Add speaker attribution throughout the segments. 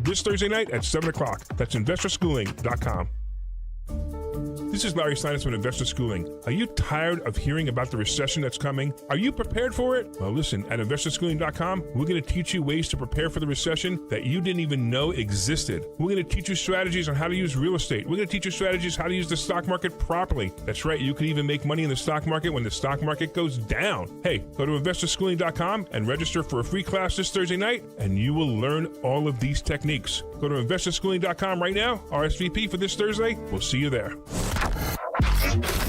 Speaker 1: this Thursday night at 7 o'clock. That's investorschooling.com. This is Larry Steinitz from Investor Schooling. Are you tired of hearing about the recession that's coming? Are you prepared for it? Well, listen, at investorschooling.com, we're going to teach you ways to prepare for the recession that you didn't even know existed. We're going to teach you strategies on how to use real estate. We're going to teach you strategies how to use the stock market properly. That's right, you can even make money in the stock market when the stock market goes down. Hey, go to investorschooling.com and register for a free class this Thursday night, and you will learn all of these techniques. Go to investorschooling.com right now, RSVP for this Thursday. We'll see you there.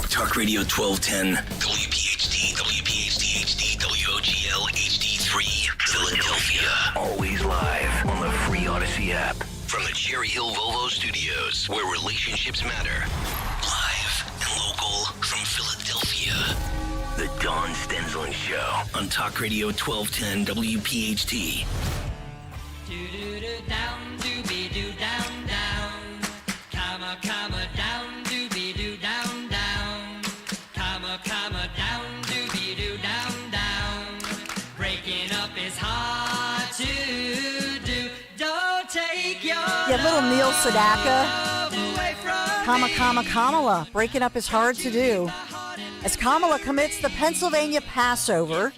Speaker 2: Talk Radio 1210, WPHT, WPHT HD, WOGL HD3, Philadelphia. Always live on the free Odyssey app. From the Cherry Hill Volvo Studios, where relationships matter. Live and local from Philadelphia. The Dawn Stensland Show on Talk Radio 1210, WPHT.
Speaker 3: Do-do-do, down, do-be-do, down, down. Comma, comma, down, do-be-do, down, down. Comma, comma, down, do-be-do, down, down. Breaking up is hard to do. Don't take your
Speaker 4: little Neil Sedaka.
Speaker 3: away from
Speaker 4: Comma,
Speaker 3: me.
Speaker 4: comma, Kamala. Breaking up is hard to do. As Kamala commits the Pennsylvania Passover,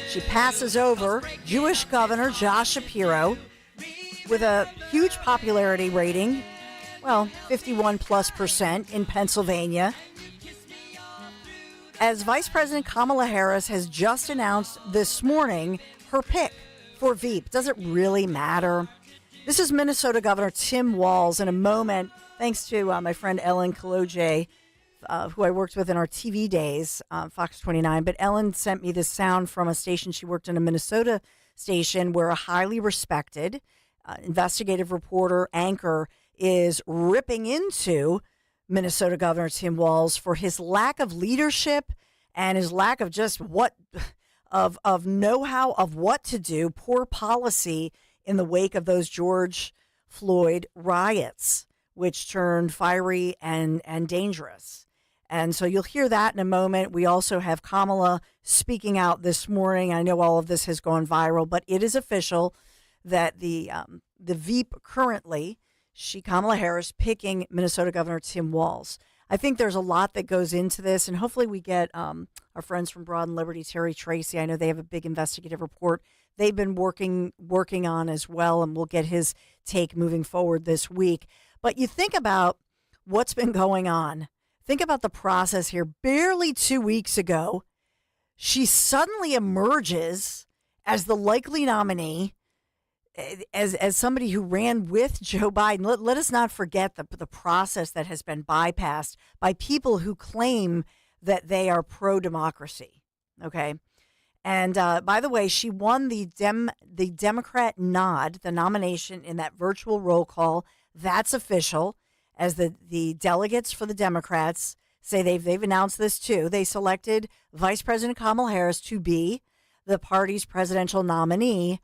Speaker 4: she passes over Jewish Governor Josh Shapiro with a huge popularity rating, 51+% in Pennsylvania. As Vice President Kamala Harris has just announced this morning her pick for Veep. Does it really matter? This is Minnesota Governor Tim Walz in a moment, thanks to my friend Ellen Kaloje, who I worked with in our TV days, Fox 29. But Ellen sent me this sound from a station she worked in, a Minnesota station, where a highly respected investigative reporter anchor is ripping into Minnesota Governor Tim Walz for his lack of leadership and his lack of just of know-how of what to do, poor policy in the wake of those George Floyd riots, which turned fiery and dangerous. And so you'll hear that in a moment. We also have Kamala speaking out this morning. I know all of this has gone viral, but it is official that the Veep currently, Kamala Harris, picking Minnesota Governor Tim Walz. I think there's a lot that goes into this, and hopefully we get our friends from Broad and Liberty, Terry Tracy. I know they have a big investigative report they've been working on as well, and we'll get his take moving forward this week. But you think about what's been going on. Think about the process here. Barely 2 weeks ago, she suddenly emerges as the likely nominee, as somebody who ran with Joe Biden. Let us not forget the process that has been bypassed by people who claim that they are pro-democracy. Okay. And by the way, she won the Democrat nod, the nomination in that virtual roll call. That's official, as the delegates for the Democrats say they've announced this too. They selected Vice President Kamala Harris to be the party's presidential nominee.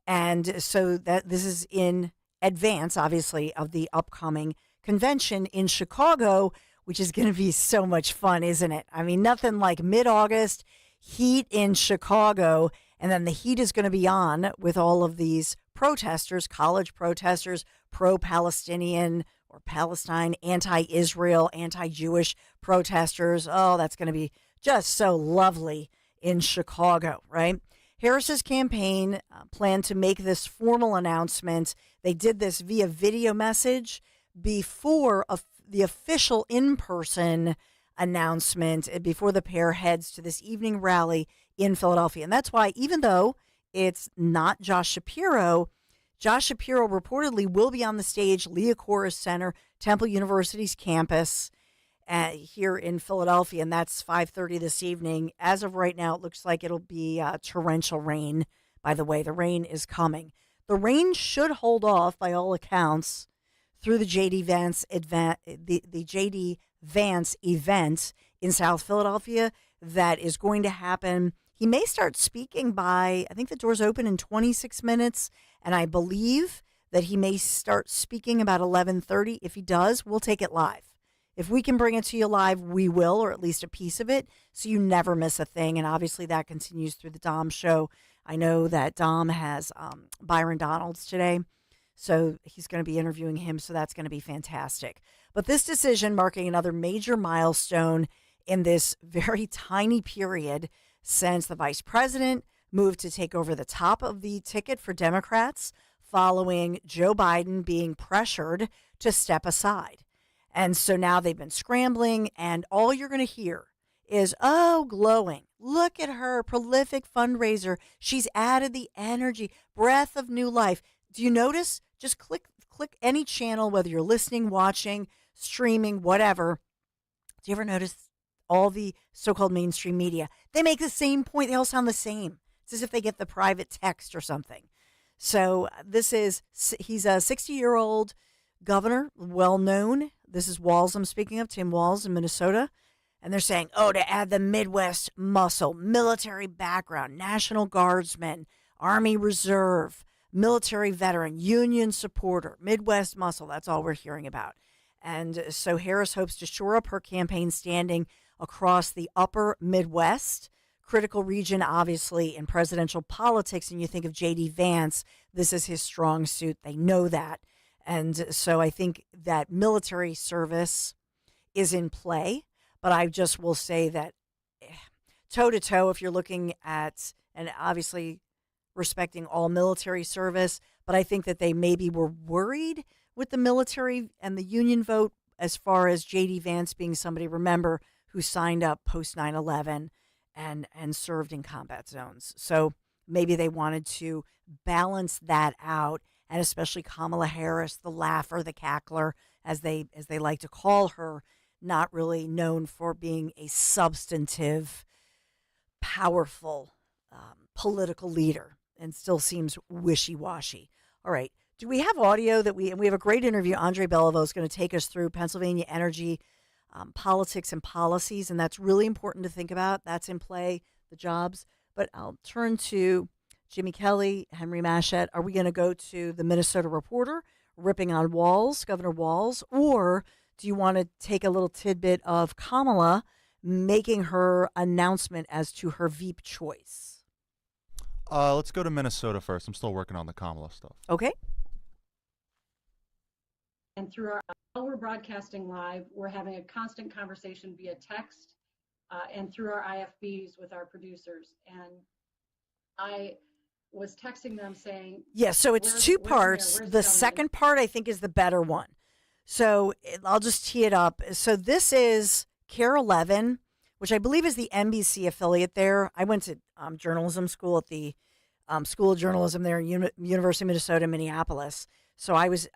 Speaker 4: And so that this is in advance, obviously, of the upcoming convention in Chicago, which is going to be so much fun, isn't it? I mean, nothing like mid-August heat in Chicago, and then the heat is going to be on with all of these protesters, college protesters, pro-Palestinian or Palestine, anti-Israel, anti-Jewish protesters. Oh, that's going to be just so lovely in Chicago, right? Harris's campaign planned to make this formal announcement. They did this via video message before the official in-person announcement, before the pair heads to this evening rally in Philadelphia. And that's why, even though it's not Josh Shapiro reportedly will be on the stage, Liacouras Center, Temple University's campus here in Philadelphia, and that's 5:30 this evening. As of right now, it looks like it'll be torrential rain. By the way, the rain is coming. The rain should hold off, by all accounts, through the J.D. Vance event in South Philadelphia that is going to happen. He may start speaking by, I think the doors open in 26 minutes, and I believe that he may start speaking about 11:30. If he does, we'll take it live. If we can bring it to you live, we will, or at least a piece of it, so you never miss a thing. And obviously that continues through the Dom Show I know that Dom has Byron Donalds today, so he's going to be interviewing him, so that's going to be fantastic. But this decision marking another major milestone in this very tiny period since the vice president moved to take over the top of the ticket for Democrats following Joe Biden being pressured to step aside. And so now they've been scrambling, and all you're going to hear is, oh, glowing. Look at her, prolific fundraiser. She's added the energy, breath of new life. Do you notice? Just click any channel, whether you're listening, watching, streaming, whatever. Do you ever notice all the so-called mainstream media? They make the same point. They all sound the same. It's as if they get the private text or something. So he's a 60-year-old governor, well-known. This is Walz I'm speaking of, Tim Walz in Minnesota. And they're saying, to add the Midwest muscle, military background, National Guardsman, Army Reserve, military veteran, union supporter, Midwest muscle. That's all we're hearing about. And so Harris hopes to shore up her campaign standing across the upper Midwest, critical region, obviously, in presidential politics. And you think of J.D. Vance, this is his strong suit. They know that. And so I think that military service is in play. But I just will say that toe-to-toe, if you're looking at, and obviously respecting all military service, but I think that they maybe were worried with the military and the union vote as far as J.D. Vance being somebody, remember, who signed up post 9/11 and served in combat zones. So maybe they wanted to balance that out, and especially Kamala Harris, the laugher, the cackler, as they like to call her, not really known for being a substantive, powerful political leader, and still seems wishy-washy. All right. Do we have audio that we have a great interview? Andre Beliveau is going to take us through Pennsylvania energy politics and policies, and that's really important to think about. That's in play, the jobs. But I'll turn to Jimmy Kelly, Henry Mashett. Are we going to go to the Minnesota Reporter, ripping on Walz, Governor Walz, or do you want to take a little tidbit of Kamala making her announcement as to her Veep choice?
Speaker 5: Let's go to Minnesota first. I'm still working on the Kamala stuff.
Speaker 4: Okay.
Speaker 6: And while we're broadcasting live, we're having a constant conversation via text and through our IFBs with our producers. And I was texting them saying,
Speaker 4: yes, so it's two parts. The second part, I think, is the better one. So I'll just tee it up. So this is KARE 11, which I believe is the NBC affiliate there. I went to journalism school at the School of Journalism there at University of Minnesota, Minneapolis. So I was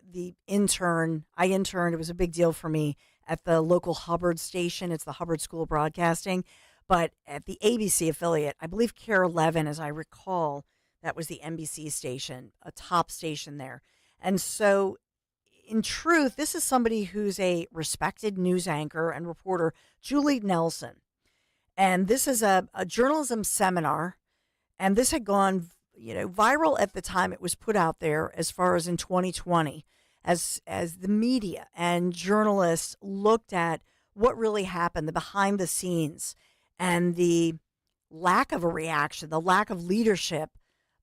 Speaker 4: the intern. I interned. It was a big deal for me at the local Hubbard station. It's the Hubbard School of Broadcasting. But at the ABC affiliate, I believe KARE 11, as I recall, that was the NBC station, a top station there. And so in truth, this is somebody who's a respected news anchor and reporter, Julie Nelson. And this is a journalism seminar. And this had gone, viral at the time it was put out there, as far as in 2020, as the media and journalists looked at what really happened, the behind the scenes, and the lack of a reaction, the lack of leadership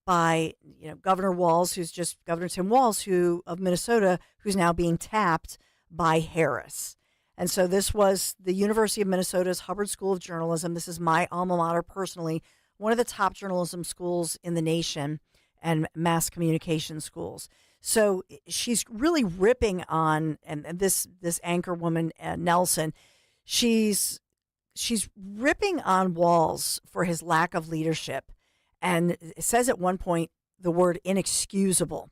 Speaker 4: by Governor Walz, who's just Governor Tim Walz, of Minnesota, who's now being tapped by Harris. And so this was the University of Minnesota's Hubbard School of Journalism. This is my alma mater personally, one of the top journalism schools in the nation and mass communication schools. So she's really ripping on, and this anchor woman, Nelson, she's ripping on Walz for his lack of leadership, and says at one point the word inexcusable,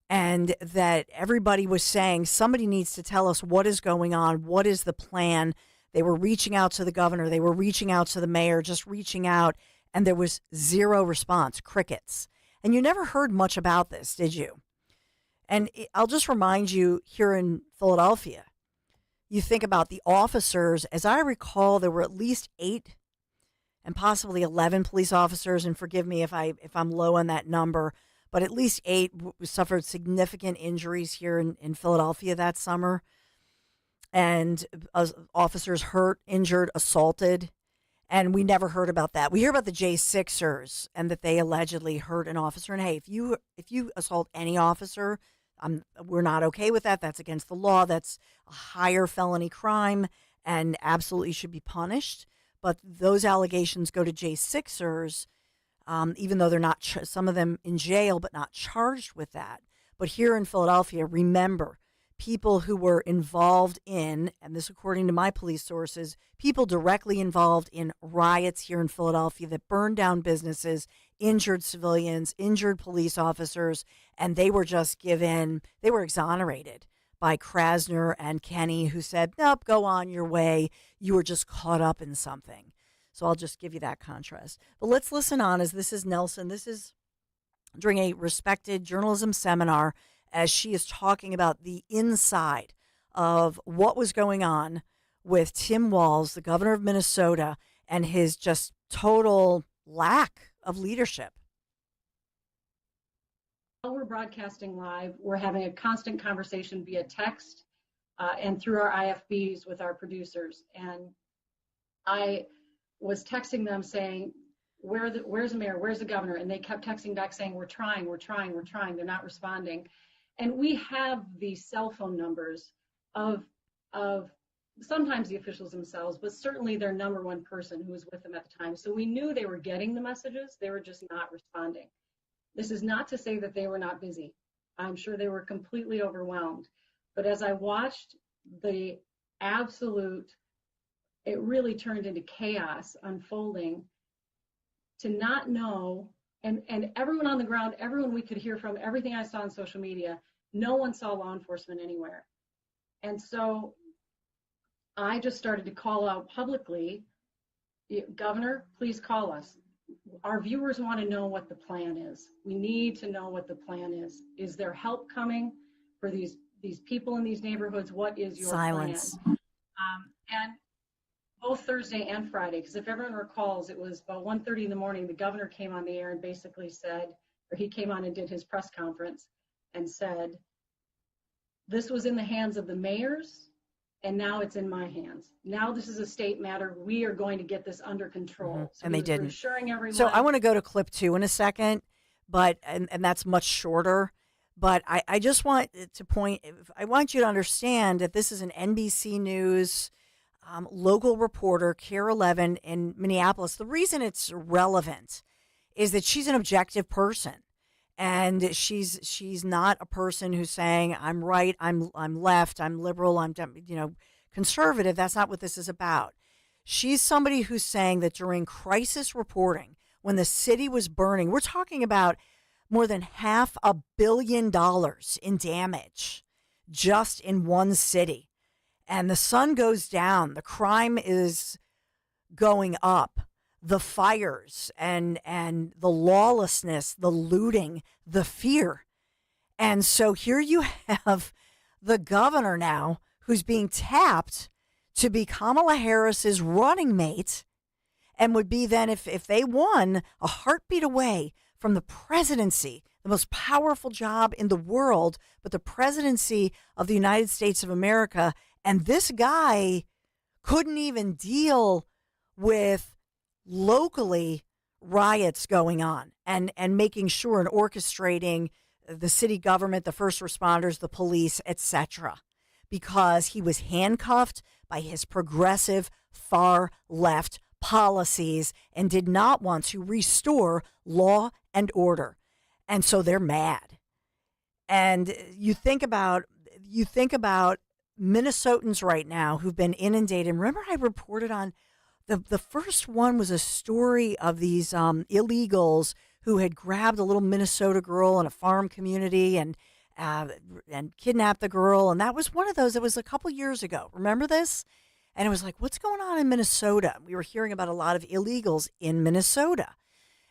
Speaker 4: and that everybody was saying somebody needs to tell us what is going on, what is the plan. They were reaching out to the governor, they were reaching out to the mayor, just reaching out, and there was zero response, crickets. And you never heard much about this, did you? And I'll just remind you, here in Philadelphia, you think about the officers. As I recall, there were at least 8 and possibly 11 police officers, and forgive me if I'm low on that number, but at least 8 suffered significant injuries here in Philadelphia that summer. And officers hurt, injured, assaulted. And we never heard about that. We hear about the J6ers and that they allegedly hurt an officer. And hey, if you assault any officer, we're not okay with that. That's against the law. That's a higher felony crime and absolutely should be punished. But those allegations go to J6ers, even though they're not, some of them in jail, but not charged with that. But here in Philadelphia, remember, people who were involved in, and this according to my police sources, people directly involved in riots here in Philadelphia that burned down businesses, injured civilians, injured police officers, and they were just they were exonerated by Krasner and Kenny, who said, nope, go on your way. You were just caught up in something. So I'll just give you that contrast. But let's listen on, as this is Nelson. This is during a respected journalism seminar, as she is talking about the inside of what was going on with Tim Walz, the governor of Minnesota, and his just total lack of leadership.
Speaker 6: While we're broadcasting live, we're having a constant conversation via text and through our IFBs with our producers. And I was texting them saying, where's the mayor? Where's the governor? And they kept texting back saying, we're trying. They're not responding. And we have the cell phone numbers of sometimes the officials themselves, but certainly their number one person who was with them at the time. So we knew they were getting the messages. They were just not responding. This is not to say that they were not busy. I'm sure they were completely overwhelmed. But as I watched the absolute, it really turned into chaos unfolding, to not know, and everyone on the ground, everyone we could hear from, everything I saw on social media, no one saw law enforcement anywhere. And so I just started to call out publicly, Governor, please call us. Our viewers want to know what the plan is. We need to know what the plan is. Is there help coming for these people in these neighborhoods? What is your
Speaker 4: Silence.
Speaker 6: plan? And both Thursday and Friday, because if everyone recalls, it was about 1:30 in the morning, the governor came on the air and basically said, or he came on and did his press conference and said, this was in the hands of the mayors, and now it's in my hands. Now this is a state matter. We are going to get this under control.
Speaker 4: Mm-hmm.
Speaker 6: So
Speaker 4: and they didn't.
Speaker 6: Reassuring everyone.
Speaker 4: So I want to go to clip 2 in a second, but and that's much shorter. But I just want to I want you to understand that this is an NBC News local reporter, Care 11 in Minneapolis. The reason it's relevant is that she's an objective person, and she's not a person who's saying I'm right, I'm left, I'm liberal, I'm conservative. That's not what this is about. She's somebody who's saying that during crisis reporting, when the city was burning, we're talking about more than $500 million in damage just in one city. And the sun goes down, the crime is going up, the fires and the lawlessness, the looting, the fear. And so here you have the governor now who's being tapped to be Kamala Harris's running mate, and would be then, if they won, a heartbeat away from the presidency, the most powerful job in the world, but the presidency of the United States of America. And this guy couldn't even deal with locally riots going on and making sure and orchestrating the city government, the first responders, the police, etc., because he was handcuffed by his progressive far left policies and did not want to restore law and order. And so they're mad. And you think about Minnesotans right now who've been inundated. Remember, I reported on the first one was a story of these illegals who had grabbed a little Minnesota girl in a farm community and kidnapped the girl. And that was one of those. It was a couple years ago. Remember this? And it was like, what's going on in Minnesota? We were hearing about a lot of illegals in Minnesota.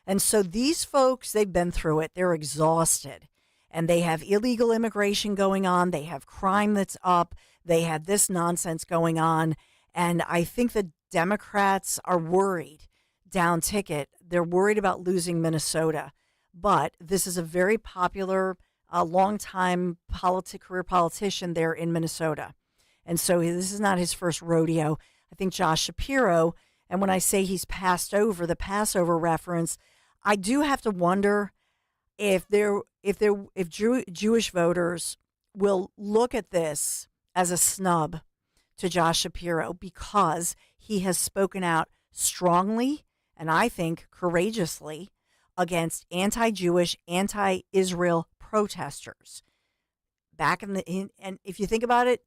Speaker 4: And so these folks, they've been through it. They're exhausted. And they have illegal immigration going on. They have crime that's up. They had this nonsense going on. And I think the Democrats are worried down ticket. They're worried about losing Minnesota. But this is a very popular, longtime career politician there in Minnesota. And so this is not his first rodeo. I think Josh Shapiro And when I say he's passed over, the Passover reference, I do have to wonder if Jewish voters will look at this as a snub to Josh Shapiro because he has spoken out strongly and I think courageously against anti-Jewish, anti-Israel protesters. And if you think about it,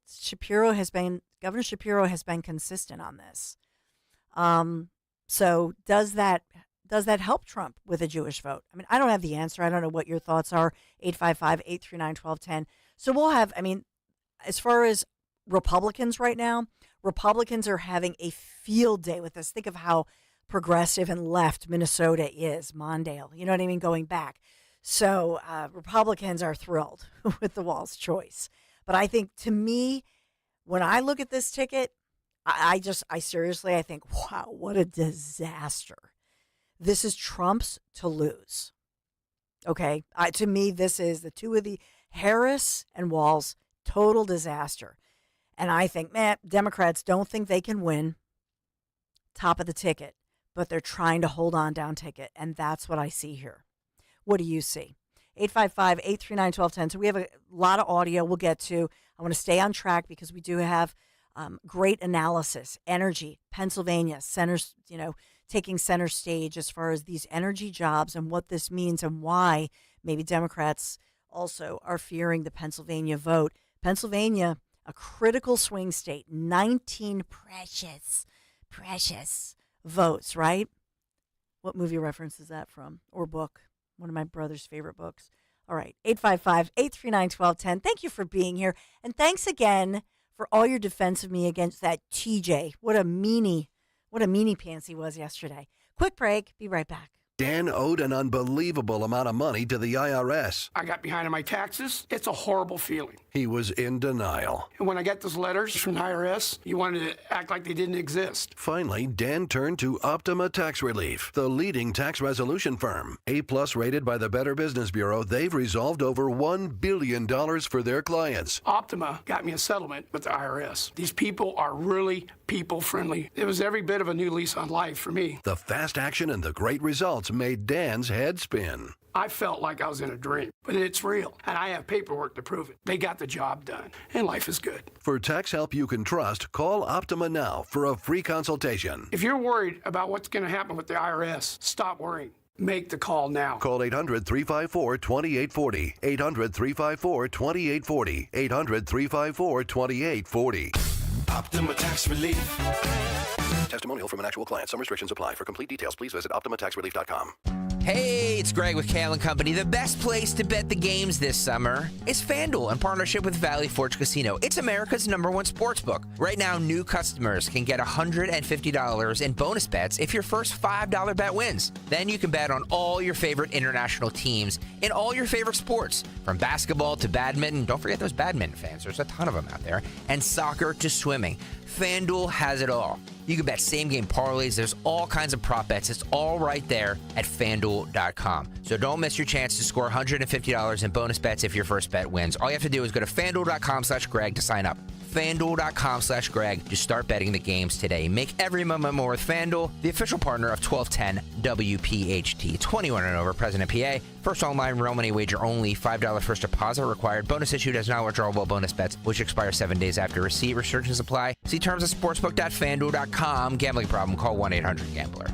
Speaker 4: Governor Shapiro has been consistent on this. So does that help Trump with a Jewish vote? I mean, I don't have the answer. I don't know what your thoughts are. 855-839-1210. So we'll have, as far as Republicans right now, Republicans are having a field day with this. Think of how progressive and left Minnesota is, Mondale. You know what I mean? Going back. So Republicans are thrilled with the Walz choice. But I think, to me, when I look at this ticket, I seriously think, wow, what a disaster. This is Trump's to lose. Okay? To me, this is the two of the Harris and Walz, total disaster. And I think, Democrats don't think they can win top of the ticket, but they're trying to hold on down ticket. And that's what I see here. What do you see? 855-839-1210. So we have a lot of audio we'll get to. I want to stay on track because we do have great analysis, energy, Pennsylvania, taking center stage as far as these energy jobs and what this means and why maybe Democrats also are fearing the Pennsylvania vote. Pennsylvania, a critical swing state, 19 precious votes, right? What movie reference is that from? Or book? One of my brother's favorite books. All right, 855-839-1210. Thank you for being here. And thanks again for all your defense of me against that TJ. What a meanie pants he was yesterday. Quick break. Be right back.
Speaker 2: Dan owed an unbelievable amount of money to the IRS.
Speaker 7: I got behind on my taxes. It's a horrible feeling.
Speaker 2: He was in denial.
Speaker 7: And when I got those letters from the IRS, you wanted to act like they didn't exist.
Speaker 2: Finally, Dan turned to Optima Tax Relief, the leading tax resolution firm. A-plus rated by the Better Business Bureau, they've resolved over $1 billion for their clients.
Speaker 7: Optima got me a settlement with the IRS. These people are really people-friendly. It was every bit of a new lease on life for me.
Speaker 2: The fast action and the great results made Dan's head spin.
Speaker 7: I felt like I was in a dream, but it's real, and I have paperwork to prove it. They got the job done, and life is good.
Speaker 2: For tax help you can trust, call Optima now for a free consultation.
Speaker 7: If you're worried about what's going to happen with the IRS, stop worrying. Make the call now.
Speaker 2: Call 800-354-2840. 800-354-2840. 800-354-2840.
Speaker 8: Optima Tax Relief.
Speaker 2: Testimonial from an actual client. Some restrictions apply. For complete details, please visit OptimaTaxRelief.com.
Speaker 9: Hey, it's Greg with Kale & Company. The best place to bet the games this summer is FanDuel in partnership with Valley Forge Casino. It's America's #1 sportsbook. Right now, new customers can get $150 in bonus bets if your first $5 bet wins. Then you can bet on all your favorite international teams in all your favorite sports, from basketball to badminton. Don't forget those badminton fans. There's a ton of them out there. And soccer to swimming. FanDuel has it all. You can bet same-game parlays. There's all kinds of prop bets. It's all right there at FanDuel.com. So don't miss your chance to score $150 in bonus bets if your first bet wins. All you have to do is go to FanDuel.com/Greg to sign up. FanDuel.com/Greg to start betting the games today. Make every moment more with FanDuel, the official partner of 1210 WPHT. 21 and over, President PA. First online real money wager only. $5 first deposit required. Bonus issued as non-withdrawable bonus bets, which expire 7 days after receipt. Restrictions apply. See terms at sportsbook.fanduel.com. Gambling problem? Call 1-800-GAMBLER.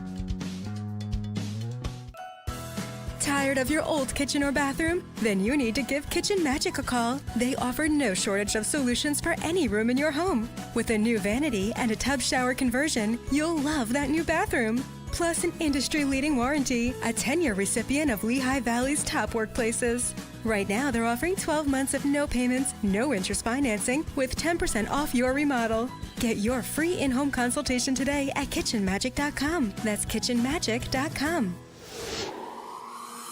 Speaker 10: Tired of your old kitchen or bathroom? Then you need to give Kitchen Magic a call. They offer no shortage of solutions for any room in your home. With a new vanity and a tub shower conversion, you'll love that new bathroom. Plus an industry-leading warranty, a 10-year recipient of Lehigh Valley's top workplaces. Right now, they're offering 12 months of no payments, no interest financing with 10% off your remodel. Get your free in-home consultation today at kitchenmagic.com. That's kitchenmagic.com.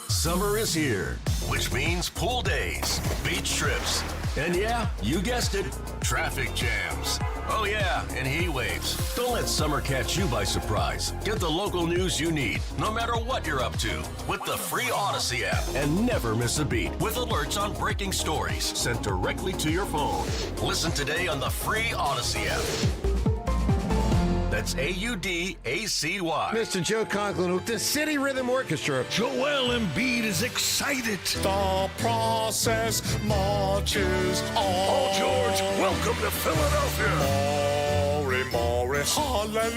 Speaker 8: Summer is here, which means pool days, beach trips, and yeah, you guessed it, traffic jams. Oh yeah, and heat waves. Don't let summer catch you by surprise. Get the local news you need, no matter what you're up to, with the free Odyssey app. And never miss a beat with alerts on breaking stories sent directly to your phone. Listen today on the free Odyssey app. That's AUDACY.
Speaker 11: Mr. Joe Conklin with the City Rhythm Orchestra.
Speaker 12: Joel Embiid is excited.
Speaker 11: The process marches on.
Speaker 12: Paul George, welcome to Philadelphia.
Speaker 11: Morris, hallelujah.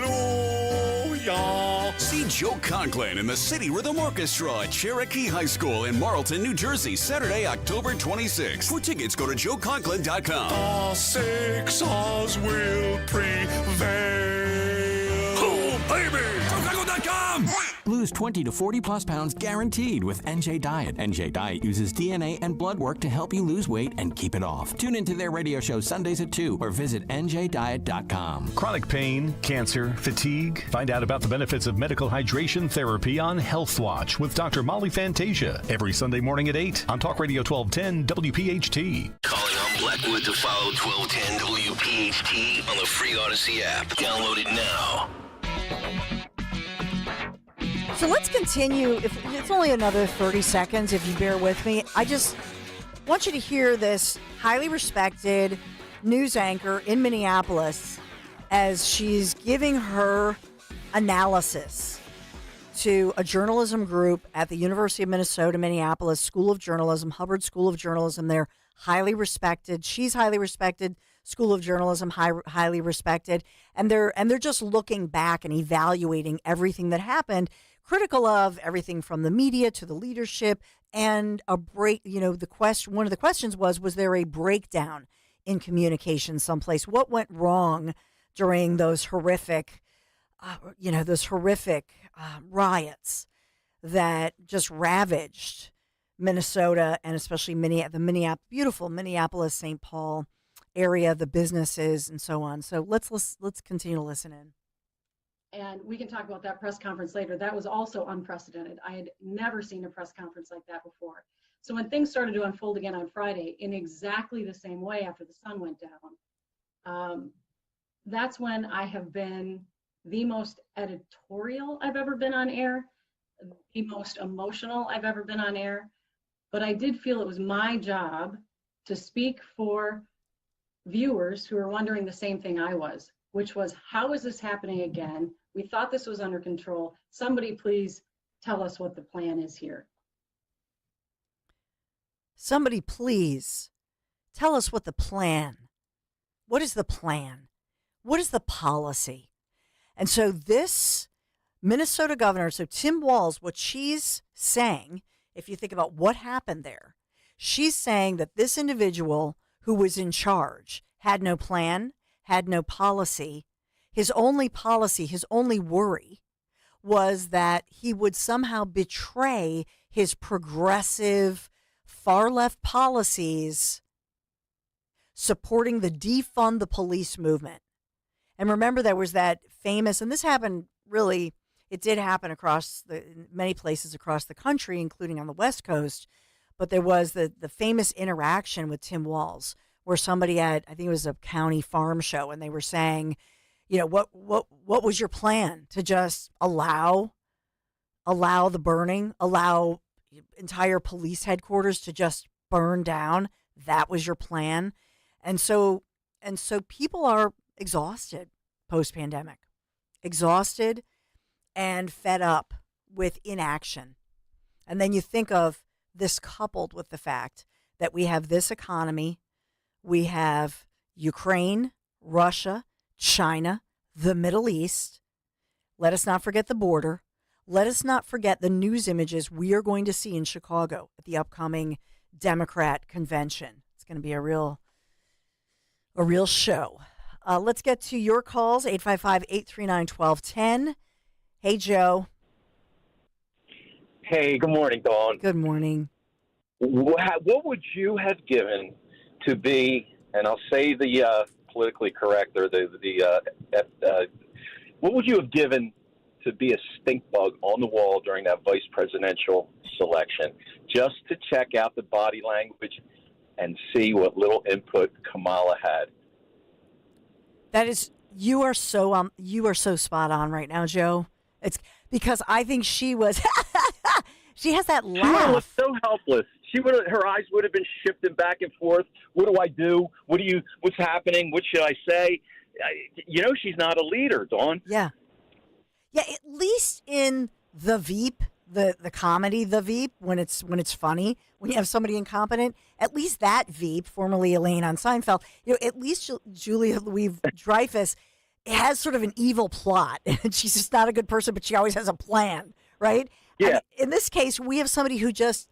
Speaker 12: See Joe Conklin and the City Rhythm Orchestra at Cherokee High School in Marlton, New Jersey, Saturday, October 26th. For tickets, go to joeconklin.com.
Speaker 11: The Sixers will prevail.
Speaker 12: Oh, baby! joeconklin.com!
Speaker 13: Lose 20 to 40 plus pounds guaranteed with NJ Diet. NJ Diet uses DNA and blood work to help you lose weight and keep it off. Tune into their radio show Sundays at 2 or visit njdiet.com.
Speaker 14: Chronic pain, cancer, fatigue. Find out about the benefits of medical hydration therapy on Health Watch with Dr. Molly Fantasia every Sunday morning at 8 on Talk Radio 1210 WPHT.
Speaker 2: Calling on Blackwood to follow 1210 WPHT on the free Odyssey app. Download it now.
Speaker 4: So let's continue. If it's only another 30 seconds, if you bear with me. I just want you to hear this highly respected news anchor in Minneapolis as she's giving her analysis to a journalism group at the University of Minnesota, Minneapolis School of Journalism, Hubbard School of Journalism. They're highly respected. She's highly respected. School of Journalism, highly respected. And they're just looking back and evaluating everything that happened, critical of everything from the media to the leadership, and a break. You know, one of the questions was there a breakdown in communication someplace? What went wrong during those horrific, riots that just ravaged Minnesota and especially the beautiful Minneapolis, St. Paul area, the businesses and so on. So let's continue to listen in.
Speaker 6: And we can talk about that press conference later. That was also unprecedented. I had never seen a press conference like that before. So when things started to unfold again on Friday in exactly the same way after the sun went down, that's when I have been the most editorial I've ever been on air, the most emotional I've ever been on air. But I did feel it was my job to speak for viewers who are wondering the same thing I was, which was, how is this happening again? We thought this was under control. Somebody please tell us what the plan is here.
Speaker 4: Somebody please tell us what the plan. What is the plan? What is the policy? And so this Minnesota governor, so Tim Walz, what she's saying, if you think about what happened there, she's saying that this individual who was in charge had no plan, had no policy. His only policy, his only worry was that he would somehow betray his progressive, far left policies supporting the defund the police movement. And remember, there was that famous, and this happened really, it did happen across many places across the country, including on the West Coast, but there was the famous interaction with Tim Walz where somebody at, I think it was a county farm show, and they were saying, you know, what was your plan? To just allow the burning, allow entire police headquarters to just burn down? That was your plan? And so people are exhausted post-pandemic, exhausted and fed up with inaction. And then you think of this coupled with the fact that we have this economy, we have Ukraine, Russia, China, the Middle East. Let us not forget the border. Let us not forget the news images we are going to see in Chicago at the upcoming Democrat convention. It's going to be a real show. Let's get to your calls, 855-839-1210. Hey, Joe.
Speaker 15: Hey, good morning, Dawn.
Speaker 4: Good morning.
Speaker 15: What would you have given to be, and I'll say the politically correct, or what would you have given to be a stink bug on the wall during that vice presidential selection, just to check out the body language and see what little input Kamala had?
Speaker 4: That is, you are so spot on right now, Joe. It's because I think she was, she has that laugh.
Speaker 15: She was so helpless. Her eyes would have been shifting back and forth. What do I do? What's happening? What should I say? she's not a leader, Dawn.
Speaker 4: Yeah. Yeah, at least in The Veep, the comedy The Veep, when it's funny, when you have somebody incompetent, at least that Veep, formerly Elaine on Seinfeld, at least Julia Louis-Dreyfus has sort of an evil plot. And she's just not a good person, but she always has a plan, right?
Speaker 15: Yeah.
Speaker 4: I mean, in this case, we have somebody who just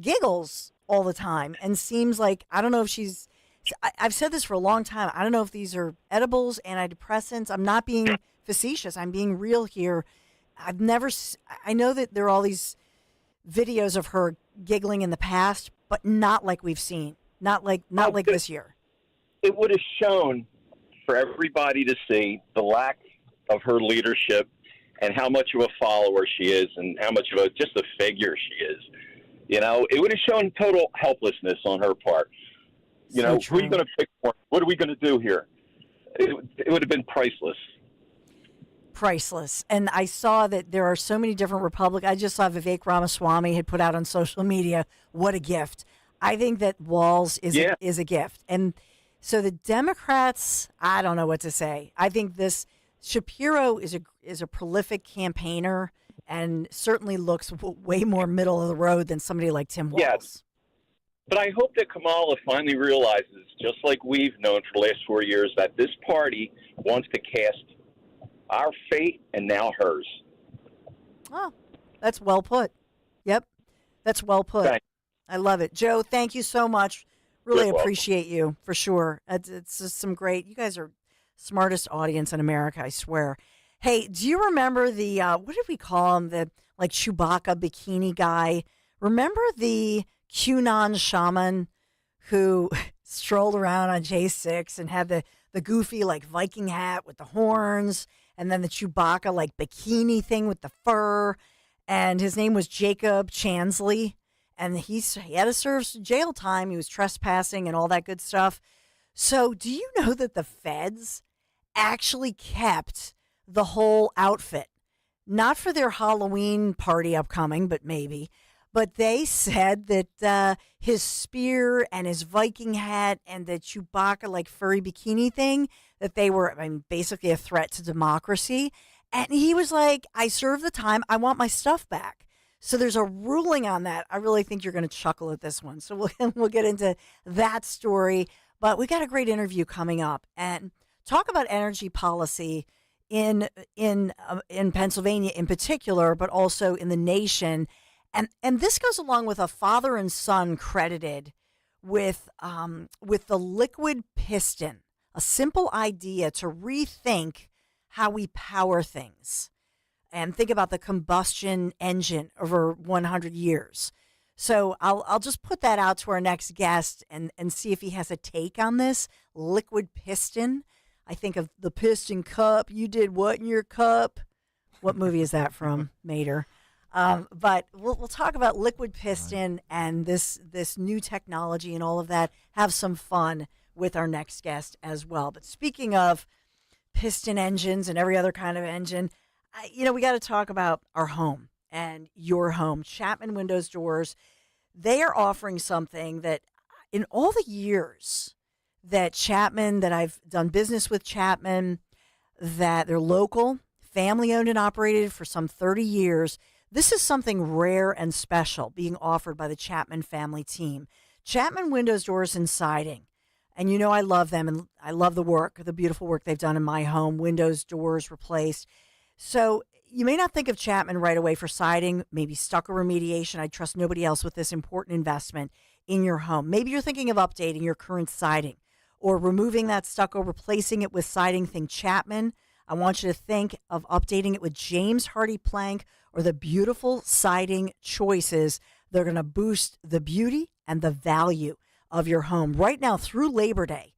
Speaker 4: giggles all the time and seems like, I don't know if I've said this for a long time. I don't know if these are edibles, antidepressants. I'm not being facetious. I'm being real here. I know that there are all these videos of her giggling in the past, but not like we've seen. Not like this year.
Speaker 15: It would have shown for everybody to see the lack of her leadership and how much of a follower she is and how much of just a figure she is. It would have shown total helplessness on her part. Who are you going to pick for? What are we going to do here? It would have been priceless.
Speaker 4: Priceless. And I saw that there are so many different Republicans. I just saw Vivek Ramaswamy had put out on social media, what a gift. I think that Walz is a gift. And so the Democrats, I don't know what to say. I think this Shapiro is a prolific campaigner and certainly looks way more middle of the road than somebody like Tim Walz.
Speaker 15: Yes. But I hope that Kamala finally realizes, just like we've known for the last 4 years, that this party wants to cast our fate and now hers.
Speaker 4: Oh, that's well put. Yep, that's well put.
Speaker 15: Thanks.
Speaker 4: I love it. Joe, thank you so much. Really
Speaker 15: You're
Speaker 4: appreciate you, for sure. It's just some great, you guys are smartest audience in America, I swear. Hey, do you remember the, what did we call him, the Chewbacca bikini guy? Remember the QAnon shaman who strolled around on J6 and had the goofy Viking hat with the horns and then the Chewbacca bikini thing with the fur, and his name was Jacob Chansley, and he had to serve jail time. He was trespassing and all that good stuff. So do you know that the feds actually kept the whole outfit? Not for their Halloween party upcoming, but maybe. But they said that his spear and his Viking hat and the Chewbacca furry bikini thing, that they were basically a threat to democracy. And he was like, I served the time. I want my stuff back. So there's a ruling on that. I really think you're going to chuckle at this one. So we'll get into that story. But we got a great interview coming up and talk about energy policy in Pennsylvania in particular, but also in the nation. And this goes along with a father and son credited with the liquid piston, a simple idea to rethink how we power things and think about the combustion engine over 100 years. So I'll just put that out to our next guest and see if he has a take on this liquid piston. I think of the piston cup. You did what in your cup? What movie is that from, Mater? But we'll talk about liquid piston and this new technology and all of that. Have some fun with our next guest as well. But speaking of piston engines and every other kind of engine, we got to talk about our home and your home. Chapman Windows Doors, they are offering something that in all the years that Chapman, that I've done business with Chapman, that they're local, family owned and operated for some 30 years. This is something rare and special being offered by the Chapman family team. Chapman Windows, Doors, and Siding. And I love them, and I love the beautiful work they've done in my home. Windows, doors replaced. So you may not think of Chapman right away for siding, maybe stucco remediation. I trust nobody else with this important investment in your home. Maybe you're thinking of updating your current siding or removing that stucco, replacing it with siding. Think Chapman. I want you to think of updating it with James Hardy plank or the beautiful siding choices. They're going to boost the beauty and the value of your home. Right now through Labor Day,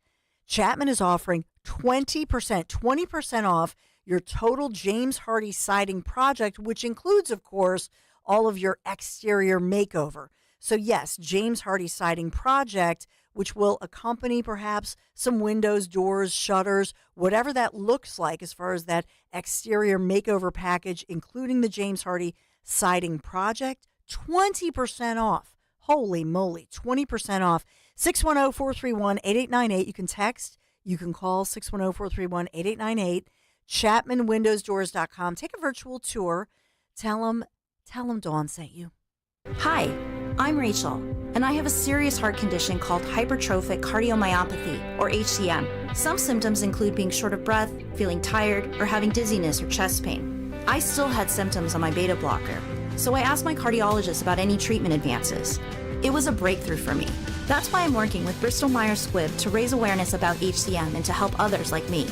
Speaker 4: Chapman is offering 20% off your total James Hardy siding project, which includes, of course, all of your exterior makeover. So yes, James Hardy siding project, which will accompany perhaps some windows, doors, shutters, whatever that looks like as far as that exterior makeover package, including the James Hardy siding project, 20% off. Holy moly, 20% off. 610-431-8898. You can text. You can call 610-431-8898, ChapmanWindowsDoors.com. Take a virtual tour. Tell them Dawn sent you.
Speaker 16: Hi, I'm Rachel, and I have a serious heart condition called hypertrophic cardiomyopathy, or HCM. Some symptoms include being short of breath, feeling tired, or having dizziness or chest pain. I still had symptoms on my beta blocker, so I asked my cardiologist about any treatment advances. It was a breakthrough for me. That's why I'm working with Bristol Myers Squibb to raise awareness about HCM and to help others like me.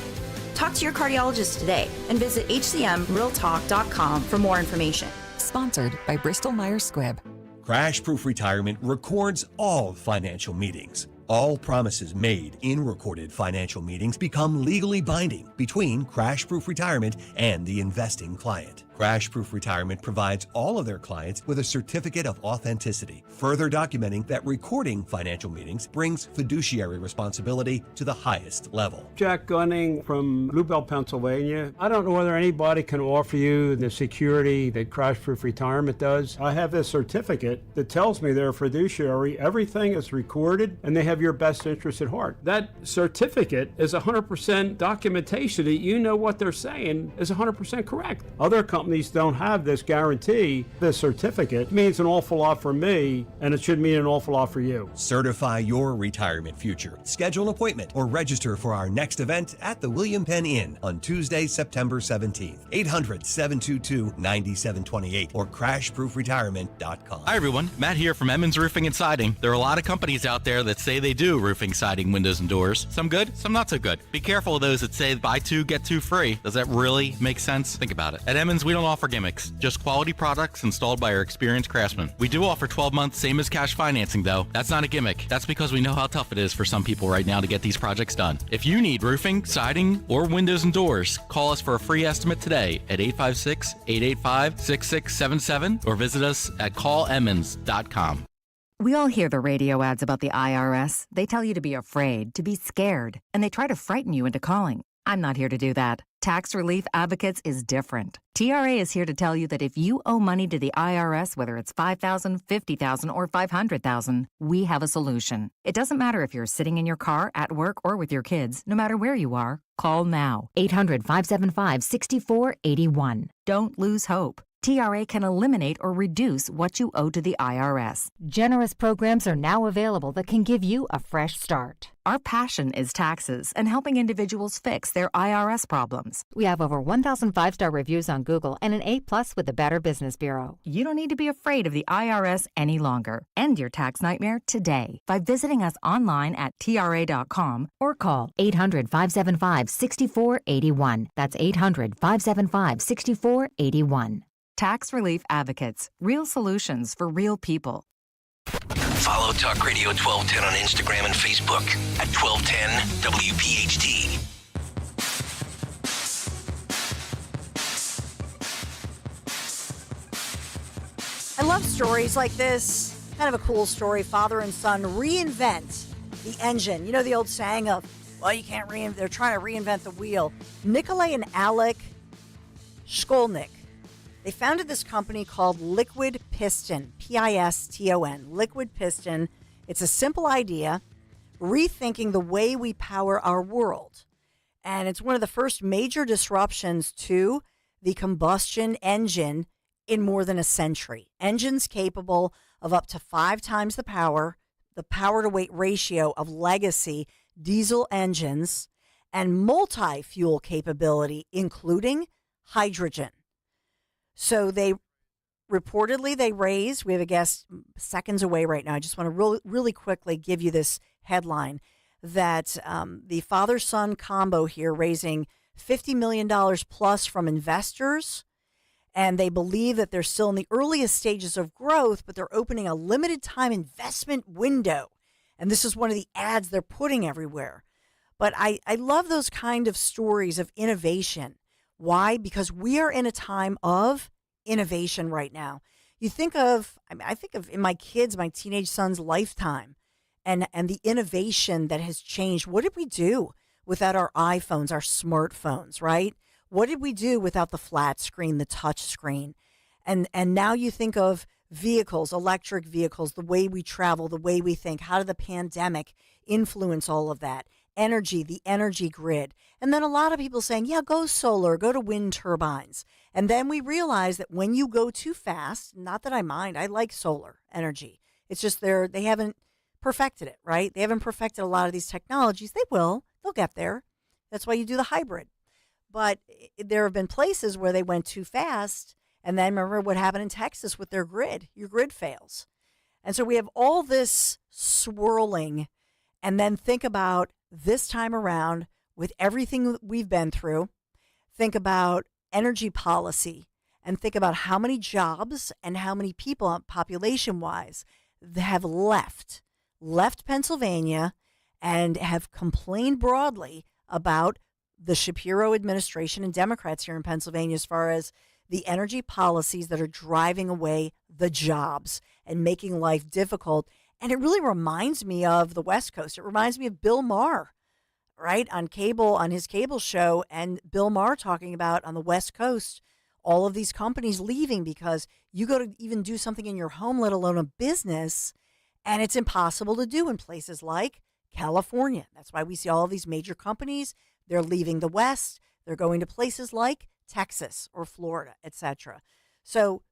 Speaker 16: Talk to your cardiologist today and visit hcmrealtalk.com for more information.
Speaker 17: Sponsored by Bristol Myers Squibb.
Speaker 18: Crash Proof Retirement records all financial meetings. All promises made in recorded financial meetings become legally binding between Crash Proof Retirement and the investing client. Crash Proof Retirement provides all of their clients with a certificate of authenticity, further documenting that recording financial meetings brings fiduciary responsibility to the highest level.
Speaker 19: Jack Gunning from Bluebell, Pennsylvania. I don't know whether anybody can offer you the security that Crash Proof Retirement does. I have this certificate that tells me they're a fiduciary. Everything is recorded and they have your best interest at heart. That certificate is 100% documentation that you know what they're saying is 100% correct. Other companies don't have this guarantee. This certificate means an awful lot for me, and it should mean an awful lot for you.
Speaker 18: Certify your retirement future. Schedule an appointment or register for our next event at the William Penn Inn on Tuesday, September 17th. 800-722-9728 or crashproofretirement.com.
Speaker 20: Hi everyone, Matt here from Emmons Roofing and Siding. There are a lot of companies out there that say they do roofing, siding, windows, and doors. Some good, some not so good. Be careful of those that say buy two, get two free. Does that really make sense? Think about it. At Emmons, we don't offer gimmicks, just quality products installed by our experienced craftsmen. We do offer 12 months, same as cash financing though. That's not a gimmick. That's because we know how tough it is for some people right now to get these projects done. If you need roofing, siding, or windows and doors, call us for a free estimate today at 856-885-6677 or visit us at callemmons.com.
Speaker 17: We all hear the radio ads about the IRS. They tell you to be afraid, to be scared, and they try to frighten you into calling. I'm not here to do that. Tax Relief Advocates is different. TRA is here to tell you that if you owe money to the IRS, whether it's $5,000, $50,000, or $500,000, we have a solution. It doesn't matter if you're sitting in your car, at work, or with your kids. No matter where you are, call now. 800-575-6481. Don't lose hope. TRA can eliminate or reduce what you owe to the IRS. Generous programs are now available that can give you a fresh start. Our passion is taxes and helping individuals fix their IRS problems. We have over 1,000 5-star reviews on Google and an A+ with the Better Business Bureau. You don't need to be afraid of the IRS any longer. End your tax nightmare today by visiting us online at TRA.com or call 800-575-6481. That's 800-575-6481. Tax Relief Advocates. Real solutions for real people.
Speaker 2: Follow Talk Radio 1210 on Instagram and Facebook at 1210 WPHT.
Speaker 4: I love stories like this. Kind of a cool story. Father and son reinvent the engine. You know the old saying of, well, you can't reinvent. They're trying to reinvent the wheel. Nikolai and Alec Shkolnik. They founded this company called Liquid Piston, Piston, Liquid Piston. It's a simple idea, rethinking the way we power our world. And it's one of the first major disruptions to the combustion engine in more than a century. Engines capable of up to 5 times the power to weight ratio of legacy diesel engines, and multi-fuel capability, including hydrogen. So they raised, we have a guest seconds away right now. I just want to really quickly give you this headline that the father-son combo here raising $50 million plus from investors. And they believe that they're still in the earliest stages of growth, but they're opening a limited time investment window. And this is one of the ads they're putting everywhere. But I love those kind of stories of innovation. Why? Because we are in a time of innovation right now. You think of, I think of in my teenage son's lifetime and the innovation that has changed. What did we do without our iPhones, our smartphones, right? What did we do without the flat screen, the touch screen? And now you think of vehicles, electric vehicles, the way we travel, the way we think. How did the pandemic influence all of that? energy, the energy grid. And then a lot of people saying, yeah, go solar, go to wind turbines. And then we realize that when you go too fast, not that I mind, I like solar energy. It's just they haven't perfected it, right? They haven't perfected a lot of these technologies. They'll get there. That's why you do the hybrid. But there have been places where they went too fast. And then remember what happened in Texas with their grid. Your grid fails. And so we have all this swirling. And then think about this time around with everything we've been through. Think about energy policy and think about how many jobs and how many people population-wise have left Pennsylvania and have complained broadly about the Shapiro administration and Democrats here in Pennsylvania as far as the energy policies that are driving away the jobs and making life difficult. And it really reminds me of the West Coast. It reminds me of Bill Maher, right, on his cable show, and Bill Maher talking about on the West Coast, all of these companies leaving because you go to even do something in your home, let alone a business, and it's impossible to do in places like California. That's why we see all of these major companies. They're leaving the West. They're going to places like Texas or Florida, etc. So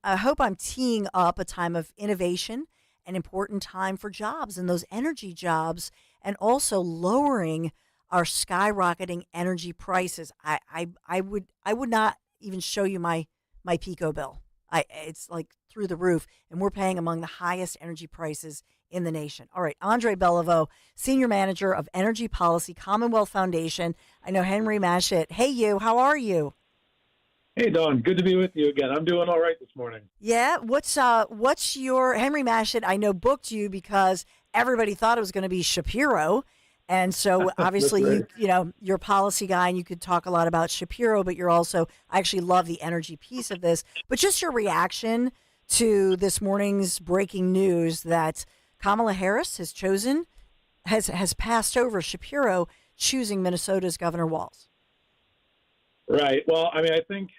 Speaker 4: I hope I'm teeing up a time of innovation, an important time for jobs and those energy jobs, and also lowering our skyrocketing energy prices. I would not even show you my Pico bill. It's like through the roof, and we're paying among the highest energy prices in the nation. All right, Andre Beliveau, Senior Manager of Energy Policy, Commonwealth Foundation. I know Henry Mashit. Hey, how are you?
Speaker 21: Hey, Dawn. Good to be with you again. I'm doing all right this morning.
Speaker 4: Yeah. What's your Henry Mashit? I know booked you because everybody thought it was going to be Shapiro, and so obviously
Speaker 21: right.
Speaker 4: you're a policy guy and you could talk a lot about Shapiro, but I actually love the energy piece of this. But just your reaction to this morning's breaking news that Kamala Harris has passed over Shapiro, choosing Minnesota's Governor Walz.
Speaker 21: Right. Well, I mean, I think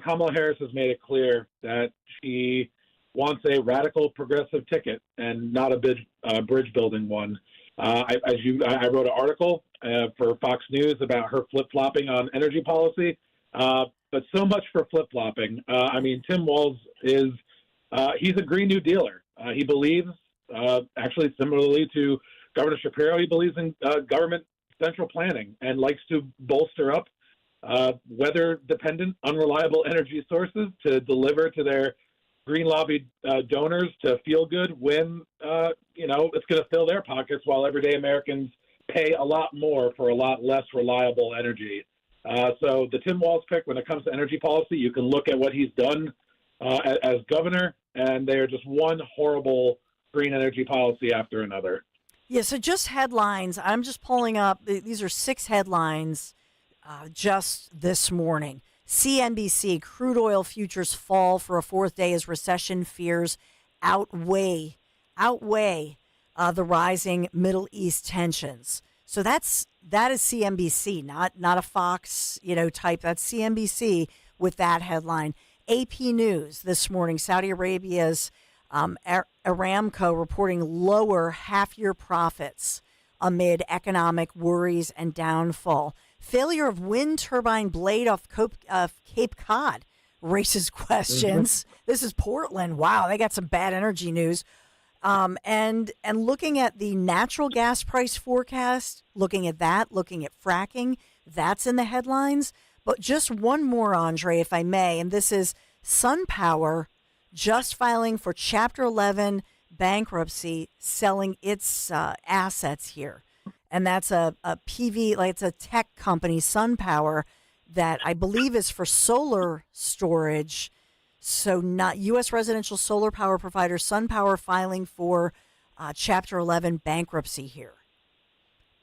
Speaker 21: Kamala Harris has made it clear that she wants a radical progressive ticket and not a bridge building one. I wrote an article for Fox News about her flip-flopping on energy policy, but so much for flip-flopping. I mean, Tim Walz he's a Green New Dealer. He believes, actually similarly to Governor Shapiro, he believes in government central planning and likes to bolster up weather-dependent, unreliable energy sources to deliver to their green lobbied donors to feel good when, it's going to fill their pockets while everyday Americans pay a lot more for a lot less reliable energy. So the Tim Walz pick, when it comes to energy policy, you can look at what he's done as governor, and they are just one horrible green energy policy after another.
Speaker 4: Yeah, so just headlines. I'm just pulling up. These are 6 headlines just this morning. CNBC, crude oil futures fall for a 4th day as recession fears outweigh the rising Middle East tensions. So that is CNBC, not a Fox type. That's CNBC with that headline. AP News this morning, Saudi Arabia's Aramco reporting lower half-year profits amid economic worries and downfall. Failure of wind turbine blade off Cape Cod raises questions. This is Portland. Wow, they got some bad energy news. And looking at the natural gas price forecast, looking at fracking, that's in the headlines. But just one more, Andre, if I may, and this is SunPower just filing for Chapter 11 bankruptcy, selling its assets here. And that's a PV, it's a tech company, SunPower, that I believe is for solar storage. So not U.S. residential solar power provider SunPower filing for Chapter 11 bankruptcy here.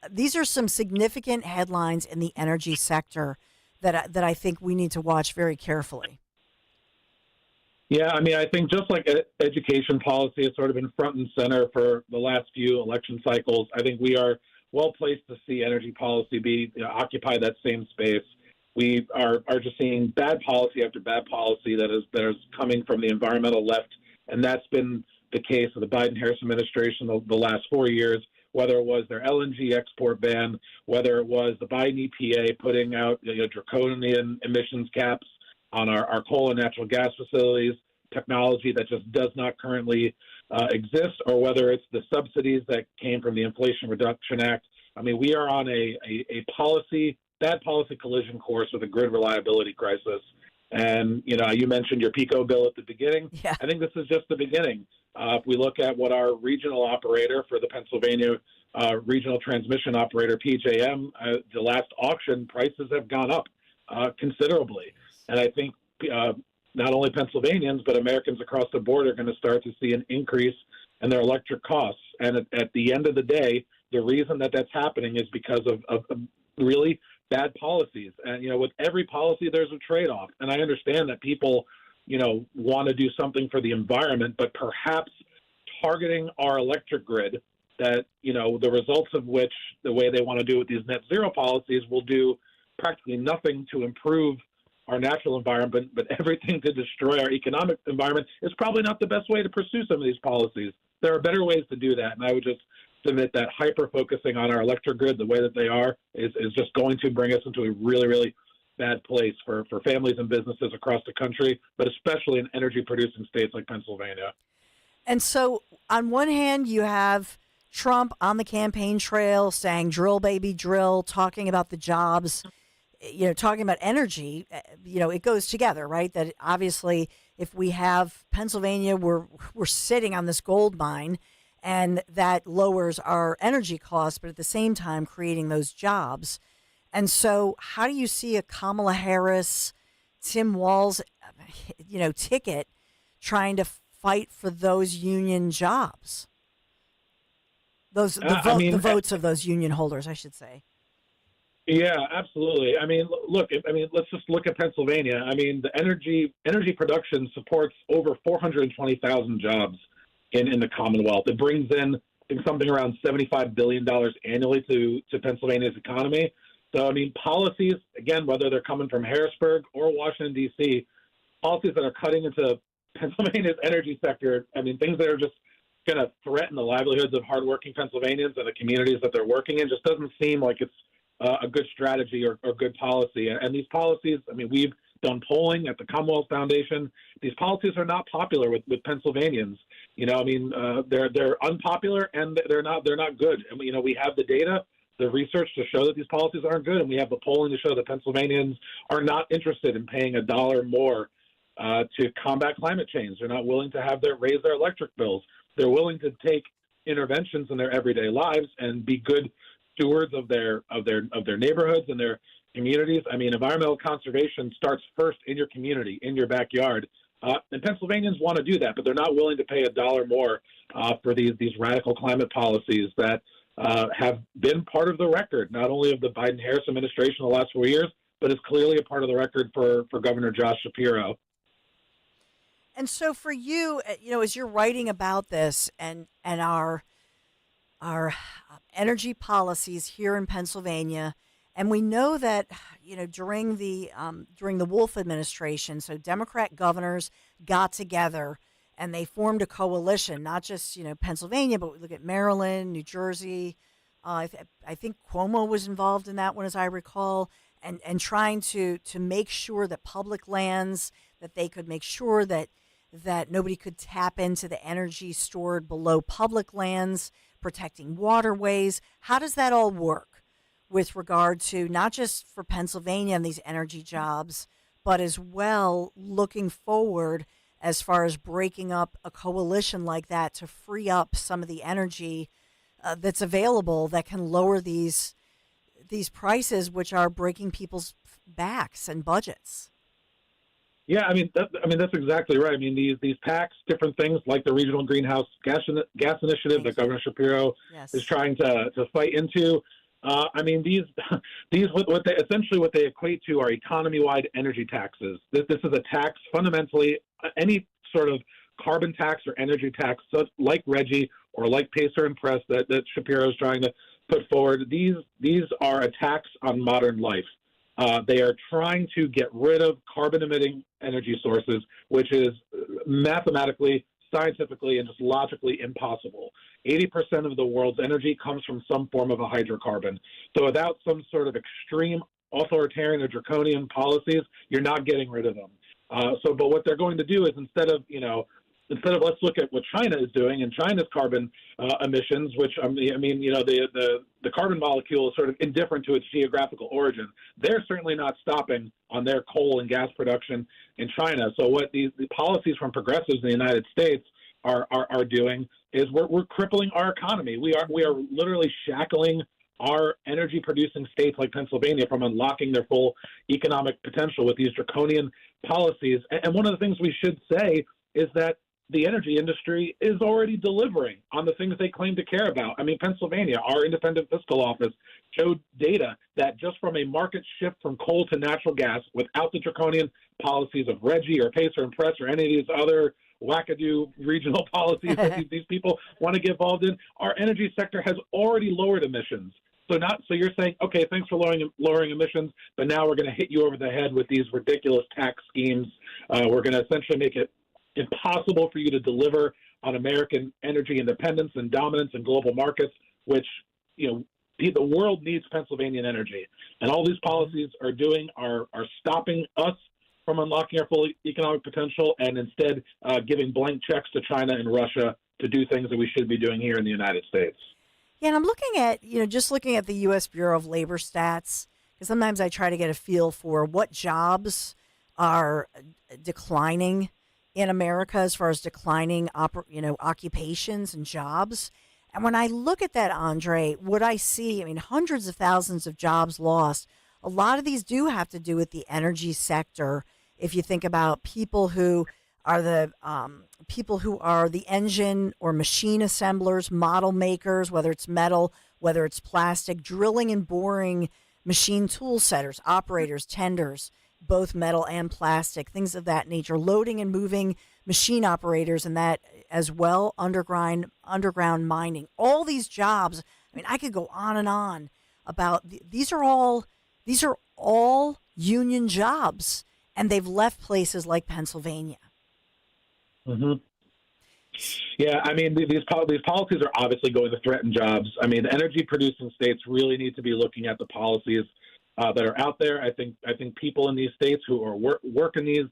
Speaker 4: These are some significant headlines in the energy sector that I think we need to watch very carefully.
Speaker 21: Yeah, I mean, I think just like education policy has sort of been front and center for the last few election cycles, I think we are well placed to see energy policy occupy that same space. We are just seeing bad policy after bad policy that is coming from the environmental left, and that's been the case of the Biden-Harris administration the last 4 years. whether it was their LNG export ban, whether it was the Biden EPA putting out draconian emissions caps on our coal and natural gas facilities, technology that just does not currently exist, or whether it's the subsidies that came from the Inflation Reduction Act. I mean, we are on a bad policy collision course with a grid reliability crisis. And, you mentioned your PICO bill at the beginning.
Speaker 4: Yeah.
Speaker 21: I think this is just the beginning. If we look at what our regional operator for the Pennsylvania regional transmission operator, PJM, the last auction prices have gone up considerably. And I think not only Pennsylvanians, but Americans across the board are going to start to see an increase in their electric costs. And at the end of the day, the reason that that's happening is because of really bad policies. And, with every policy, there's a trade-off. And I understand that people, want to do something for the environment, but perhaps targeting our electric grid that, the results of which, the way they want to do with these net zero policies, will do practically nothing to improve our natural environment, but everything to destroy our economic environment is probably not the best way to pursue some of these policies. There are better ways to do that. And I would just submit that hyper-focusing on our electric grid the way that they are is just going to bring us into a really, really bad place for families and businesses across the country, but especially in energy-producing states like Pennsylvania.
Speaker 4: And so on one hand, you have Trump on the campaign trail saying, drill, baby, drill, talking about the jobs, talking about energy. It goes together, right? That obviously if we have Pennsylvania, we're sitting on this gold mine, and that lowers our energy costs, but at the same time creating those jobs. And so how do you see a Kamala Harris, Tim Walz, ticket trying to fight for those union jobs? The votes of those union holders, I should say.
Speaker 21: Yeah, absolutely. Let's just look at Pennsylvania. The energy production supports over 420,000 jobs in the Commonwealth. It brings in, I think, something around $75 billion annually to Pennsylvania's economy. So, policies, again, whether they're coming from Harrisburg or Washington, D.C., policies that are cutting into Pennsylvania's energy sector, things that are just going to threaten the livelihoods of hardworking Pennsylvanians and the communities that they're working in, just doesn't seem like it's a good strategy or good policy. And these policies, we've done polling at the Commonwealth Foundation. These policies are not popular with Pennsylvanians. They're unpopular and they're not good. And we have the data, the research to show that these policies aren't good, and we have the polling to show that Pennsylvanians are not interested in paying $1 more to combat climate change. They're not willing to raise their electric bills. They're willing to take interventions in their everyday lives and be good stewards of their neighborhoods and their communities. Environmental conservation starts first in your community, in your backyard. And Pennsylvanians want to do that, but they're not willing to pay $1 more for these radical climate policies that have been part of the record, not only of the Biden-Harris administration the last 4 years, but is clearly a part of the record for Governor Josh Shapiro.
Speaker 4: And so for you, as you're writing about this and our energy policies here in Pennsylvania, and we know that, during the Wolf administration, so Democrat governors got together and they formed a coalition, not just, Pennsylvania, but we look at Maryland, New Jersey. I think Cuomo was involved in that one, as I recall, and trying to make sure that public lands, that they could make sure that nobody could tap into the energy stored below public lands, protecting waterways. How does that all work with regard to not just for Pennsylvania and these energy jobs, but as well looking forward as far as breaking up a coalition like that to free up some of the energy that's available that can lower these prices, which are breaking people's backs and budgets?
Speaker 21: Yeah, that's exactly right. These PACs, different things like the Regional Greenhouse Gas Initiative that Governor Shapiro is trying to fight into. These what they equate to are economy-wide energy taxes. This is a tax, fundamentally, any sort of carbon tax or energy tax, like Reggie or like Pacer and Press that Shapiro is trying to put forward. These are a tax on modern life. They are trying to get rid of carbon-emitting energy sources, which is mathematically scientifically and just logically impossible. 80% of the world's energy comes from some form of a hydrocarbon. So without some sort of extreme authoritarian or draconian policies, you're not getting rid of them. But what they're going to do is instead of let's look at what China is doing and China's carbon emissions, which the carbon molecule is sort of indifferent to its geographical origin. They're certainly not stopping on their coal and gas production in China. So what the policies from progressives in the United States are doing is we're crippling our economy. We are literally shackling our energy producing states like Pennsylvania from unlocking their full economic potential with these draconian policies. And one of the things we should say is that the energy industry is already delivering on the things they claim to care about. I mean, Pennsylvania, our independent fiscal office, showed data that just from a market shift from coal to natural gas without the draconian policies of Reggie or Pacer and Press or any of these other wackadoo regional policies that these people want to get involved in, our energy sector has already lowered emissions. So you're saying, okay, thanks for lowering emissions, but now we're going to hit you over the head with these ridiculous tax schemes. We're going to essentially make it impossible for you to deliver on American energy independence and dominance in global markets, which, the world needs Pennsylvania energy. And all these policies are stopping us from unlocking our full economic potential and instead giving blank checks to China and Russia to do things that we should be doing here in the United States.
Speaker 4: Yeah, and I'm looking at, just looking at the U.S. Bureau of Labor stats, because sometimes I try to get a feel for what jobs are declining in America as far as declining, occupations and jobs. And when I look at that, Andre, what I see, hundreds of thousands of jobs lost. A lot of these do have to do with the energy sector. If you think about people who are the engine or machine assemblers, model makers, whether it's metal, whether it's plastic, drilling and boring machine tool setters, operators, tenders, both metal and plastic, things of that nature, loading and moving machine operators, and that as well, underground mining, all these jobs. I could go on and on about these are all union jobs, and they've left places like Pennsylvania.
Speaker 21: Mm-hmm. Yeah, these policies are obviously going to threaten jobs. The energy producing states really need to be looking at the policies that are out there. I think people in these states who are working these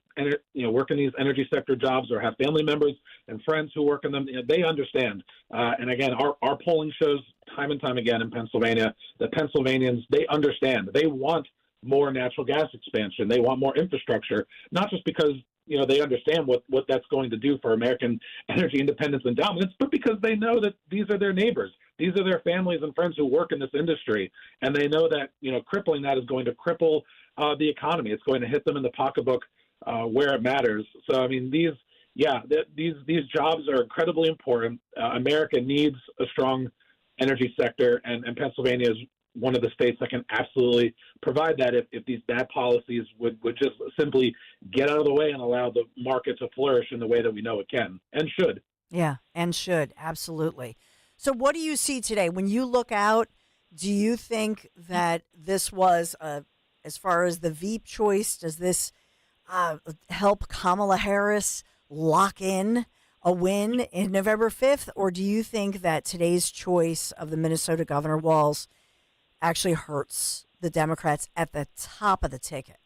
Speaker 21: energy sector jobs or have family members and friends who work in them, they understand. And again, our polling shows time and time again in Pennsylvania that Pennsylvanians, they understand. They want more natural gas expansion. They want more infrastructure, not just because they understand what that's going to do for American energy independence and dominance, but because they know that these are their neighbors. These are their families and friends who work in this industry, and they know that crippling that is going to cripple the economy. It's going to hit them in the pocketbook where it matters. So these jobs are incredibly important. America needs a strong energy sector, and Pennsylvania is one of the states that can absolutely provide that if these bad policies would just simply get out of the way and allow the market to flourish in the way that we know it can and should.
Speaker 4: Yeah, and should, absolutely. So what do you see today? When you look out, do you think that this was, as far as the Veep choice, does this help Kamala Harris lock in a win in November 5th? Or do you think that today's choice of the Minnesota Governor Walz actually hurts the Democrats at the top of the ticket?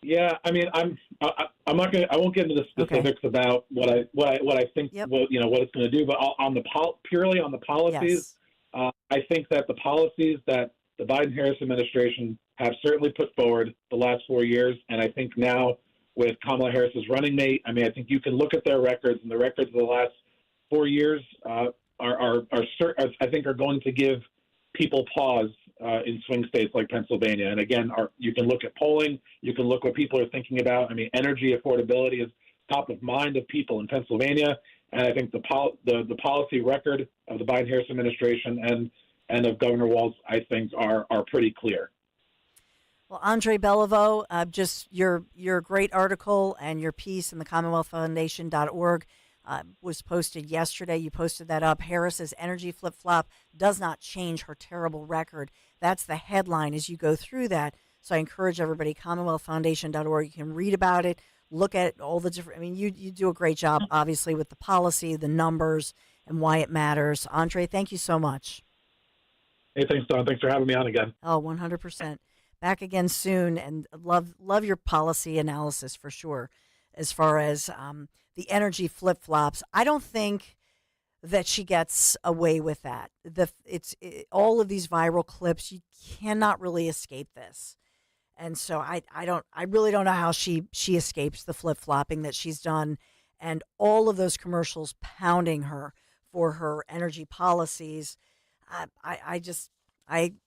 Speaker 21: Yeah, I'm not going. I won't get into the specifics about what I think. Yep. What it's going to do, but purely on the policies, yes. I think that the policies that the Biden-Harris administration have certainly put forward the last 4 years, and I think now with Kamala Harris's running mate, I think you can look at their records, and the records of the last 4 years are going to give people pause in swing states like Pennsylvania. And again, you can look at polling, you can look what people are thinking about. Energy affordability is top of mind of people in Pennsylvania, and I think the policy record of the Biden-Harris administration and of Governor Walz, I think, are pretty clear.
Speaker 4: Well, Andre Beliveau, just your great article and your piece in the CommonwealthFoundation.org was posted yesterday. You posted that up. Harris's energy flip-flop does not change her terrible record. That's the headline as you go through that. So I encourage everybody, CommonwealthFoundation.org. You can read about it, look at all the different, I mean, you do a great job, obviously, with the policy, the numbers, and why it matters. Andre, thank you so much.
Speaker 21: Hey, thanks, Don. Thanks for having me on again.
Speaker 4: Oh, 100%. Back again soon, and love your policy analysis for sure. As far as the energy flip-flops, I don't think that she gets away with that. All of these viral clips, you cannot really escape this. And so I really don't know how she escapes the flip-flopping that she's done, and all of those commercials pounding her for her energy policies.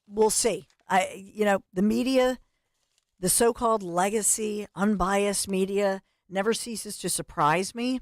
Speaker 4: We'll see. The media, the so-called legacy, unbiased media never ceases to surprise me.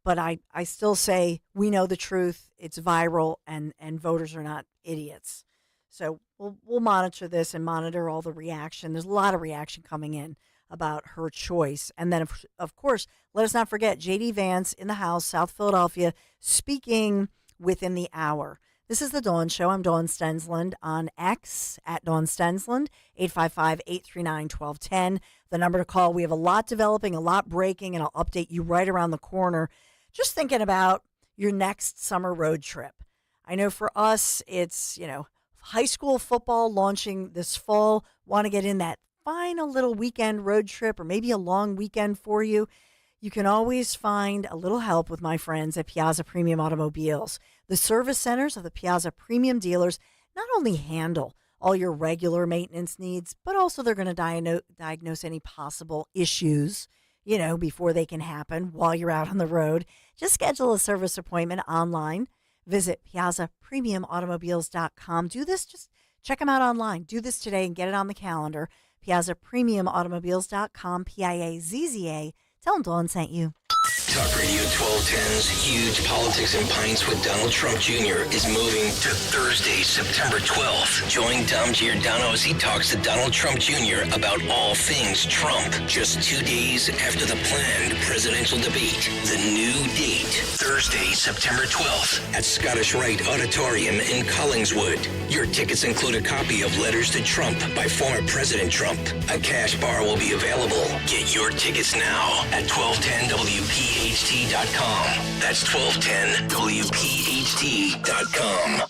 Speaker 4: But I still say we know the truth. It's viral, and voters are not idiots. So we'll monitor this and monitor all the reaction. There's a lot of reaction coming in about her choice. And then, of course, let us not forget J.D. Vance in the House, South Philadelphia, speaking within the hour. This is The Dawn Show. I'm Dawn Stensland on X at Dawn Stensland, 855-839-1210. The number to call. We have a lot developing, a lot breaking, and I'll update you right around the corner. Just thinking about your next summer road trip. I know for us, it's, high school football launching this fall. Want to get in that final little weekend road trip or maybe a long weekend for you? You can always find a little help with my friends at Piazza Premium Automobiles. The service centers of the Piazza Premium dealers not only handle all your regular maintenance needs, but also they're going to diagnose any possible issues, before they can happen while you're out on the road. Just schedule a service appointment online. Visit PiazzaPremiumAutomobiles.com. Do this, just check them out online. Do this today and get it on the calendar. PiazzaPremiumAutomobiles.com, Piazza. Tell them Dawn sent you.
Speaker 2: Talk Radio 1210's Huge Politics in Pints with Donald Trump Jr. is moving to Thursday, September 12th. Join Dom Giordano as he talks to Donald Trump Jr. about all things Trump. Just 2 days after the planned presidential debate. The new date, Thursday, September 12th at Scottish Rite Auditorium in Collingswood. Your tickets include a copy of Letters to Trump by former President Trump. A cash bar will be available. Get your tickets now at 1210WPHT.com. That's 1210WPHT.com.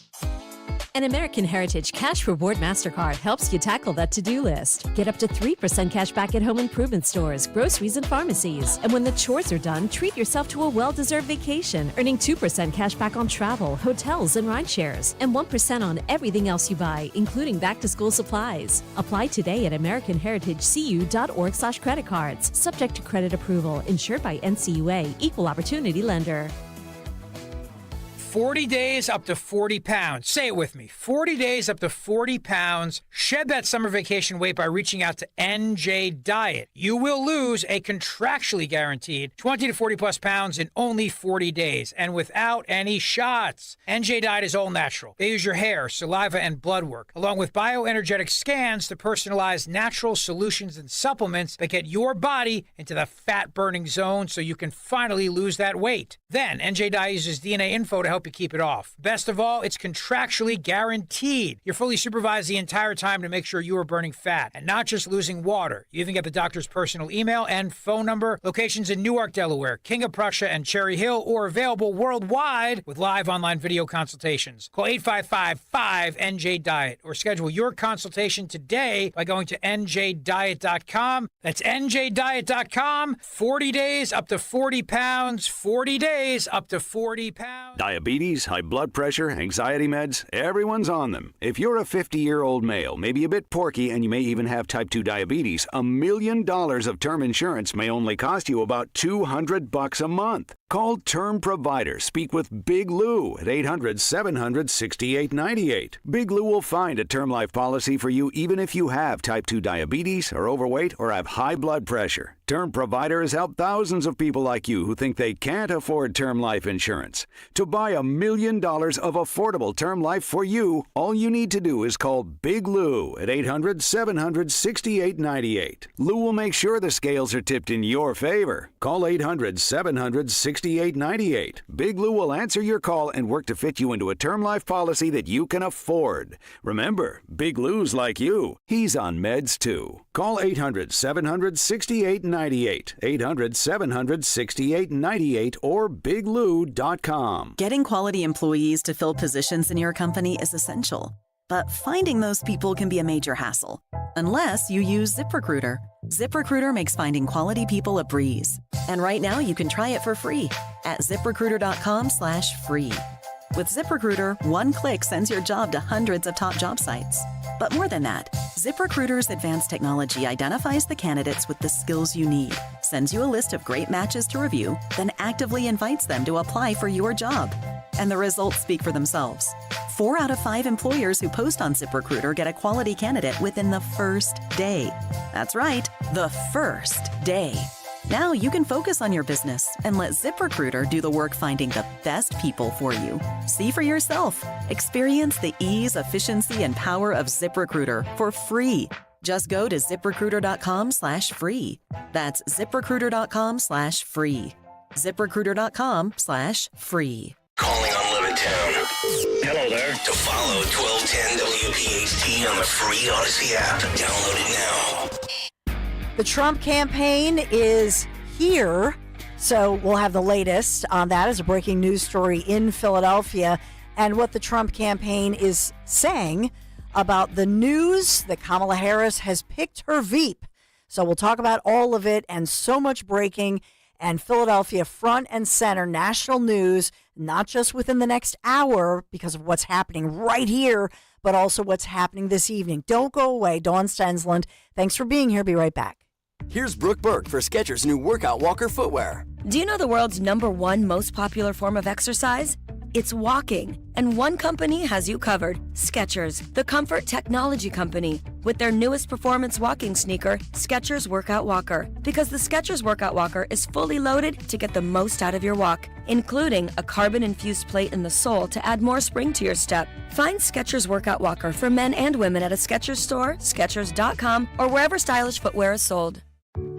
Speaker 1: An American Heritage Cash Reward MasterCard helps you tackle that to-do list. Get up to 3% cash back at home improvement stores, groceries, and pharmacies. And when the chores are done, treat yourself to a well-deserved vacation, earning 2% cash back on travel, hotels, and rideshares, and 1% on everything else you buy, including back-to-school supplies. Apply today at AmericanHeritageCU.org/credit cards. Subject to credit approval. Insured by NCUA. Equal Opportunity Lender.
Speaker 22: 40 days up to 40 pounds. Say it with me. 40 days up to 40 pounds. Shed that summer vacation weight by reaching out to NJ Diet. You will lose a contractually guaranteed 20 to 40 plus pounds in only 40 days and without any shots. NJ Diet is all natural. They use your hair, saliva, and blood work, along with bioenergetic scans to personalize natural solutions and supplements that get your body into the fat-burning zone so you can finally lose that weight. Then, NJ Diet uses DNA info to help you keep it off. Best of all, it's contractually guaranteed. You're fully supervised the entire time to make sure you are burning fat and not just losing water. You even get the doctor's personal email and phone number. Locations in Newark, Delaware, King of Prussia, and Cherry Hill, or available worldwide with live online video consultations. Call 855-5NJ-DIET or schedule your consultation today by going to njdiet.com. That's njdiet.com. 40 days up to 40 pounds. 40 days up to 40 pounds.
Speaker 23: Diabetes, high blood pressure, anxiety meds, everyone's on them. If you're a 50-year-old male, maybe a bit porky, and you may even have type 2 diabetes, $1 million of term insurance may only cost you about $200 a month. Call Term Provider. Speak with Big Lou at 800-700-6898. Big Lou will find a term life policy for you even if you have type 2 diabetes, are overweight, or have high blood pressure. Term Provider has helped thousands of people like you who think they can't afford term life insurance. To buy $1 million of affordable term life for you, all you need to do is call Big Lou at 800-700-6898. Lou will make sure the scales are tipped in your favor. Call 800-700-6898. 800-700-6898. Big Lou will answer your call and work to fit you into a term life policy that you can afford. Remember, Big Lou's like you. He's on meds too. Call 800-700-6898. 800-700-6898 or biglou.com.
Speaker 3: Getting quality employees to fill positions in your company is essential. But finding those people can be a major hassle, unless you use ZipRecruiter. ZipRecruiter makes finding quality people a breeze. And right now you can try it for free at ZipRecruiter.com/free. With ZipRecruiter, one click sends your job to hundreds of top job sites. But more than that, ZipRecruiter's advanced technology identifies the candidates with the skills you need, sends you a list of great matches to review, then actively invites them to apply for your job. And the results speak for themselves. 4 out of 5 employers who post on ZipRecruiter get a quality candidate within the first day. That's right, the first day. Now you can focus on your business and let ZipRecruiter do the work finding the best people for you. See for yourself. Experience the ease, efficiency, and power of ZipRecruiter for free. Just go to ZipRecruiter.com/free. That's ZipRecruiter.com/free. ZipRecruiter.com/free.
Speaker 2: Calling on Levittown. Hello there. To follow 1210 WPHT on the free Odyssey app. Download it now.
Speaker 4: The Trump campaign is here, so we'll have the latest on that as a breaking news story in Philadelphia and what the Trump campaign is saying about the news that Kamala Harris has picked her Veep. So we'll talk about all of it and so much breaking and Philadelphia front and center national news, not just within the next hour because of what's happening right here, but also what's happening this evening. Don't go away. Dawn Stensland, thanks for being here. Be right back.
Speaker 5: Here's Brooke Burke for Skechers' new Workout Walker footwear.
Speaker 7: Do you know the world's #1 most popular form of exercise? It's walking. And one company has you covered. Skechers, the comfort technology company. With their newest performance walking sneaker, Skechers Workout Walker. Because the Skechers Workout Walker is fully loaded to get the most out of your walk, including a carbon-infused plate in the sole to add more spring to your step. Find Skechers Workout Walker for men and women at a Skechers store, Skechers.com, or wherever stylish footwear is sold.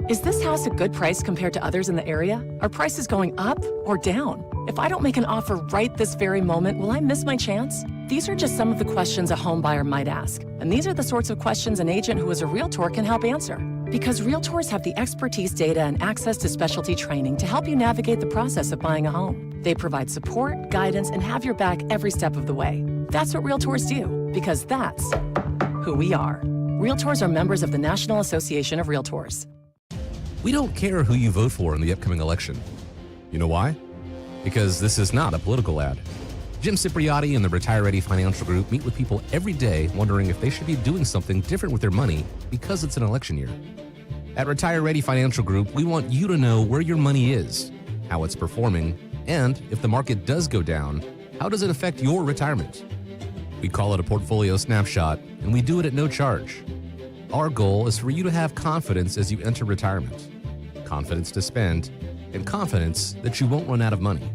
Speaker 24: Is this house a good price compared to others in the area? Are prices going up or down? If I don't make an offer right this very moment, will I miss my chance? These are just some of the questions a home buyer might ask. And these are the sorts of questions an agent who is a Realtor can help answer. Because Realtors have the expertise, data, and access to specialty training to help you navigate the process of buying a home. They provide support, guidance, and have your back every step of the way. That's what Realtors do, because that's who we are. Realtors are members of the National Association of Realtors.
Speaker 25: We don't care who you vote for in the upcoming election. You know why? Because this is not a political ad. Jim Cipriotti and the Retire Ready Financial Group meet with people every day wondering if they should be doing something different with their money because it's an election year. At Retire Ready Financial Group, we want you to know where your money is, how it's performing, and if the market does go down, how does it affect your retirement? We call it a portfolio snapshot, and we do it at no charge. Our goal is for you to have confidence as you enter retirement, confidence to spend, and confidence that you won't run out of money.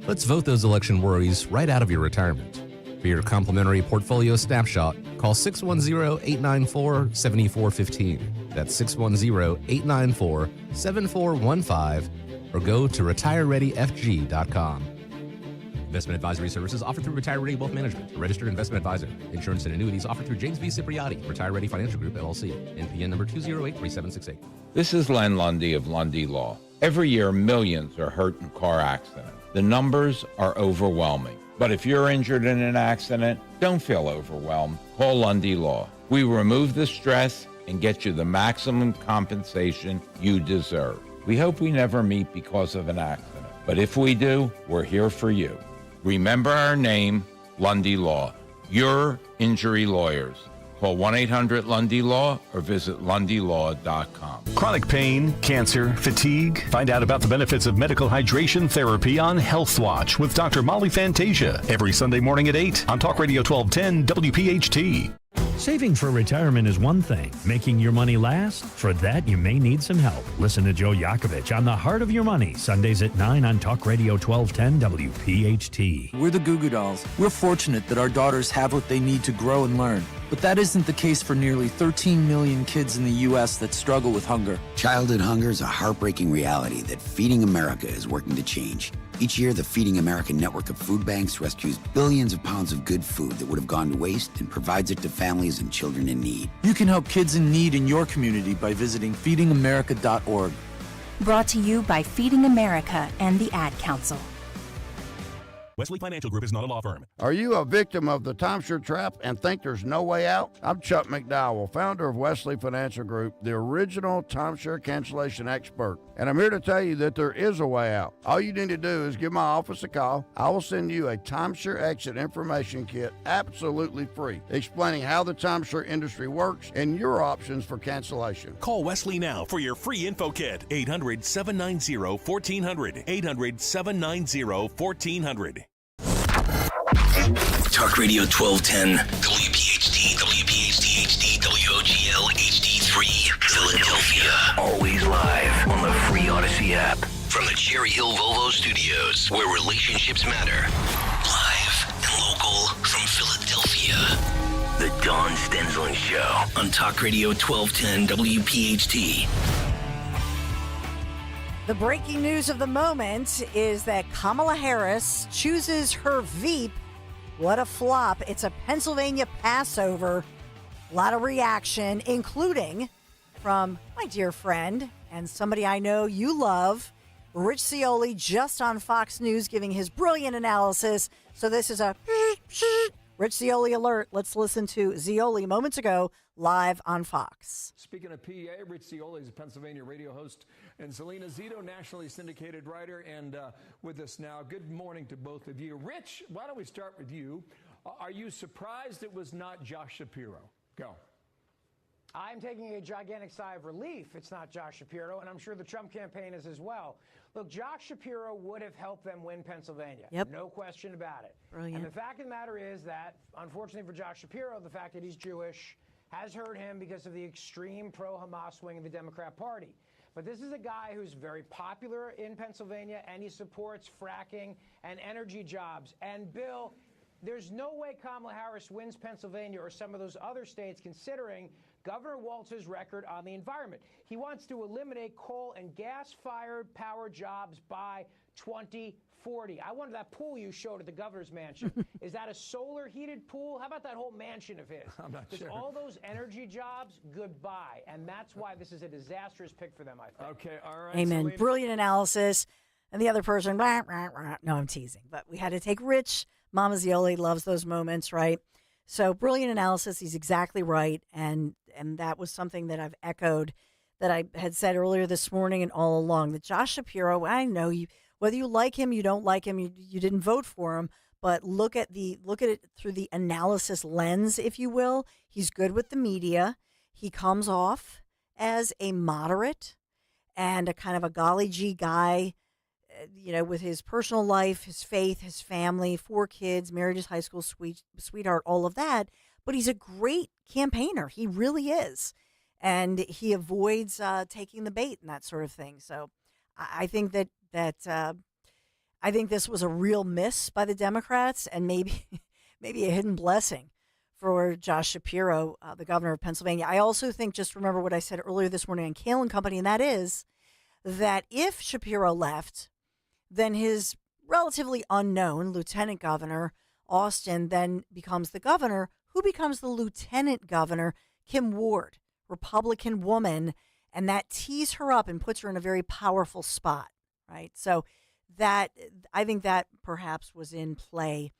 Speaker 25: Let's vote those election worries right out of your retirement. For your complimentary portfolio snapshot, call 610-894-7415. That's 610-894-7415, or go to retirereadyfg.com. Investment advisory services offered through Retire Ready Wealth Management, a registered investment advisor. Insurance and annuities offered through James V. Cipriotti, Retire Ready Financial Group, LLC. NPN number 2083768.
Speaker 26: This is Len Lundy of Lundy Law. Every year, millions are hurt in car accidents. The numbers are overwhelming. But if you're injured in an accident, don't feel overwhelmed. Call Lundy Law. We remove the stress and get you the maximum compensation you deserve. We hope we never meet because of an accident. But if we do, we're here for you. Remember our name, Lundy Law. Your injury lawyers. Call 1-800-LUNDY-LAW or visit LundyLaw.com.
Speaker 14: Chronic pain, cancer, fatigue. Find out about the benefits of medical hydration therapy on Health Watch with Dr. Molly Fantasia every Sunday morning at 8 on Talk Radio 1210 WPHT.
Speaker 27: Saving for retirement is one thing. Making your money last? For that, you may need some help. Listen to Joe Yakovich on The Heart of Your Money, Sundays at 9 on Talk Radio 1210 WPHT.
Speaker 28: We're the Goo Goo Dolls. We're fortunate that our daughters have what they need to grow and learn.
Speaker 6: But that isn't the case for nearly 13 million kids in the U.S. that struggle with hunger.
Speaker 8: Childhood hunger is a heartbreaking reality that Feeding America is working to change. Each year, the Feeding America network of food banks rescues billions of pounds of good food that would have gone to waste and provides it to families and children in need.
Speaker 6: You can help kids in need in your community by visiting feedingamerica.org.
Speaker 9: Brought to you by Feeding America and the Ad Council.
Speaker 10: Wesley Financial Group is not a law firm.
Speaker 11: Are you a victim of the timeshare trap and think there's no way out? I'm Chuck McDowell, founder of Wesley Financial Group, the original timeshare cancellation expert. And I'm here to tell you that there is a way out. All you need to do is give my office a call. I will send you a timeshare exit information kit absolutely free, explaining how the timeshare industry works and your options for cancellation.
Speaker 10: Call Wesley now for your free info kit. 800-790-1400. 800-790-1400.
Speaker 2: Talk Radio 1210, WPHT, WPHT HD, WOGL HD3, Philadelphia. Always live on the free Odyssey app. From the Cherry Hill Volvo Studios, where relationships matter. Live and local from Philadelphia. The Dawn Stensland Show on Talk Radio 1210, WPHT.
Speaker 4: The breaking news of the moment is that Kamala Harris chooses her Veep. What a flop. It's a Pennsylvania Passover. A lot of reaction, including from my dear friend and somebody I know you love, Rich Zeoli, just on Fox News giving his brilliant analysis. So this is a Rich Zeoli alert. Let's listen to Zeoli moments ago live on Fox.
Speaker 12: Speaking of PEA, Rich Zeoli is a Pennsylvania radio host, and Selena Zito, nationally syndicated writer, and with us now. Good morning to both of you. Rich, why don't we start with you? Are you surprised it was not Josh Shapiro? Go.
Speaker 13: I'm taking a gigantic sigh of relief it's not Josh Shapiro, and I'm sure the Trump campaign is as well. Look, Josh Shapiro would have helped them win Pennsylvania.
Speaker 4: Yep.
Speaker 13: No question about it.
Speaker 4: Brilliant.
Speaker 13: And the fact of the matter is that, unfortunately for Josh Shapiro, the fact that he's Jewish has hurt him because of the extreme pro-Hamas wing of the Democrat Party. But this is a guy who's very popular in Pennsylvania, and he supports fracking and energy jobs. And, Bill, there's no way Kamala Harris wins Pennsylvania or some of those other states, considering Governor Walz's record on the environment. He wants to eliminate coal and gas-fired power jobs by 2040. I wanted that pool you showed at the governor's mansion. Is that a solar-heated pool? How about that whole mansion of his?
Speaker 12: I'm not sure.
Speaker 13: All those energy jobs, goodbye. And that's why this is a disastrous pick for them, I think.
Speaker 12: Okay, all right.
Speaker 4: Amen.
Speaker 12: Selena.
Speaker 4: Brilliant analysis. And the other person, rah, rah, rah. No, I'm teasing. But we had to take Rich. Mama Zeoli loves those moments, right? So brilliant analysis. He's exactly right. And that was something that I've echoed, that I had said earlier this morning and all along. That Josh Shapiro, I know you, whether you like him, you don't like him, you didn't vote for him, but look at it through the analysis lens, if you will. He's good with the media. He comes off as a moderate and a kind of a golly gee guy, with his personal life, his faith, his family, 4 kids, married his high school sweetheart, all of that. But he's a great campaigner. He really is. And he avoids taking the bait and that sort of thing. So I think that I think this was a real miss by the Democrats, and maybe a hidden blessing for Josh Shapiro, the governor of Pennsylvania. I also think, just remember what I said earlier this morning on Kale and Company, and that is that if Shapiro left, then his relatively unknown lieutenant governor, Austin, then becomes the governor. Who becomes the lieutenant governor? Kim Ward, Republican woman, and that tees her up and puts her in a very powerful spot, right? So that, I think that perhaps was in play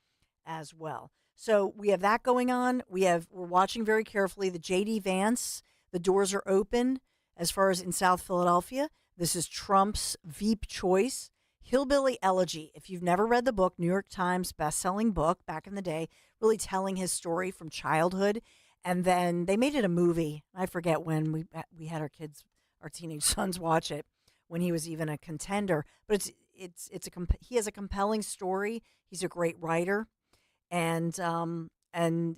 Speaker 4: as well. So we have that going on. We're watching very carefully the J.D. Vance. The doors are open as far as in South Philadelphia. This is Trump's Veep choice. Hillbilly Elegy. If you've never read the book, New York Times best-selling book back in the day, really telling his story from childhood. And then they made it a movie. I forget when we had our teenage sons watch it, when he was even a contender. But he has a compelling story. He's a great writer, and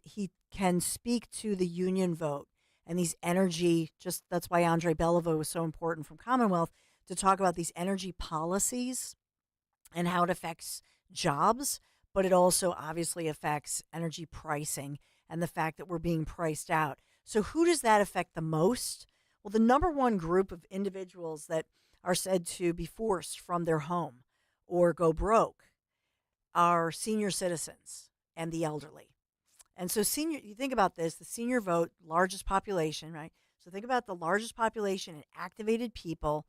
Speaker 4: he can speak to the union vote and these energy. Just that's why Andre Beliveau was so important from Commonwealth, to talk about these energy policies and how it affects jobs, but it also obviously affects energy pricing. and the fact that we're being priced out. So who does that affect the most? Well, the number one group of individuals that are said to be forced from their home or go broke are senior citizens and the elderly. And so you think about this, the senior vote, largest population, right? So think about the largest population and activated people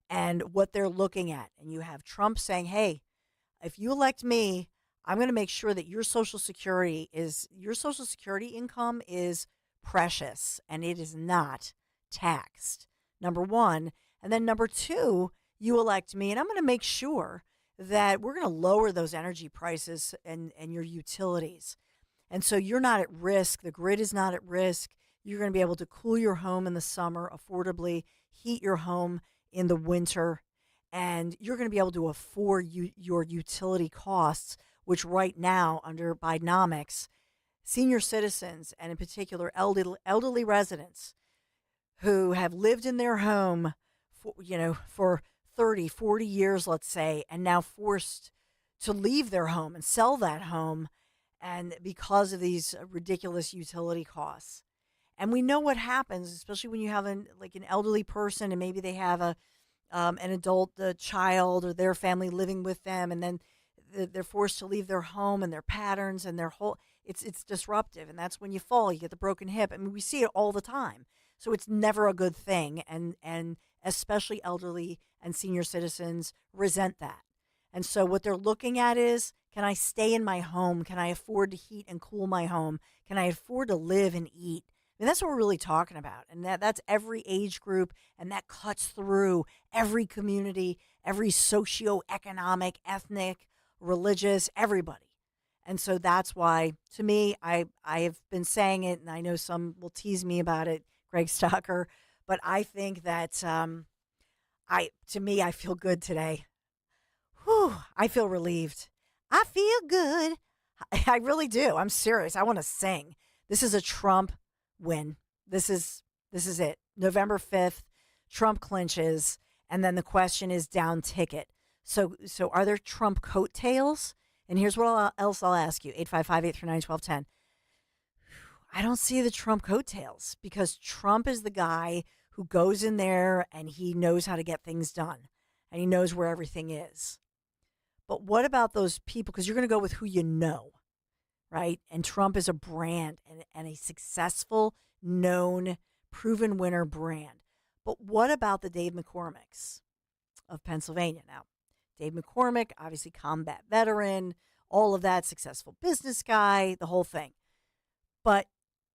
Speaker 4: and what they're looking at. And you have Trump saying, hey, if you elect me, I'm going to make sure that your Social Security income is precious and it is not taxed, number one. And then number two, you elect me and I'm going to make sure that we're going to lower those energy prices and your utilities. And so you're not at risk. The grid is not at risk. You're going to be able to cool your home in the summer affordably, heat your home in the winter, and you're going to be able to afford your utility costs, which right now under Bidenomics, senior citizens and in particular elderly residents who have lived in their home for 30, 40 years, let's say, and now forced to leave their home and sell that home and because of these ridiculous utility costs. And we know what happens, especially when you have an elderly person and maybe they have an adult child or their family living with them, and then they're forced to leave their home and their patterns and their whole. It's disruptive, and that's when you fall. You get the broken hip. I mean, we see it all the time. So it's never a good thing, and especially elderly and senior citizens resent that. And so what they're looking at is, can I stay in my home? Can I afford to heat and cool my home? Can I afford to live and eat? I mean, that's what we're really talking about. And that's every age group, and that cuts through every community, every socioeconomic, ethnic, religious, everybody. And so that's why, to me, I have been saying it, and I know some will tease me about it, Greg Stocker, but I think that I feel good today. Whew, I feel relieved. I feel good. I really do. I'm serious. I want to sing. This is a Trump win. This is it. November 5th, Trump clinches, and then the question is down ticket. So are there Trump coattails? And here's what else I'll ask you, 855-839-1210. I don't see the Trump coattails because Trump is the guy who goes in there and he knows how to get things done and he knows where everything is. But what about those people? Because you're going to go with who you know, right? And Trump is a brand and a successful, known, proven winner brand. But what about the Dave McCormicks of Pennsylvania? Now, Dave McCormick, obviously combat veteran, all of that, successful business guy, the whole thing. But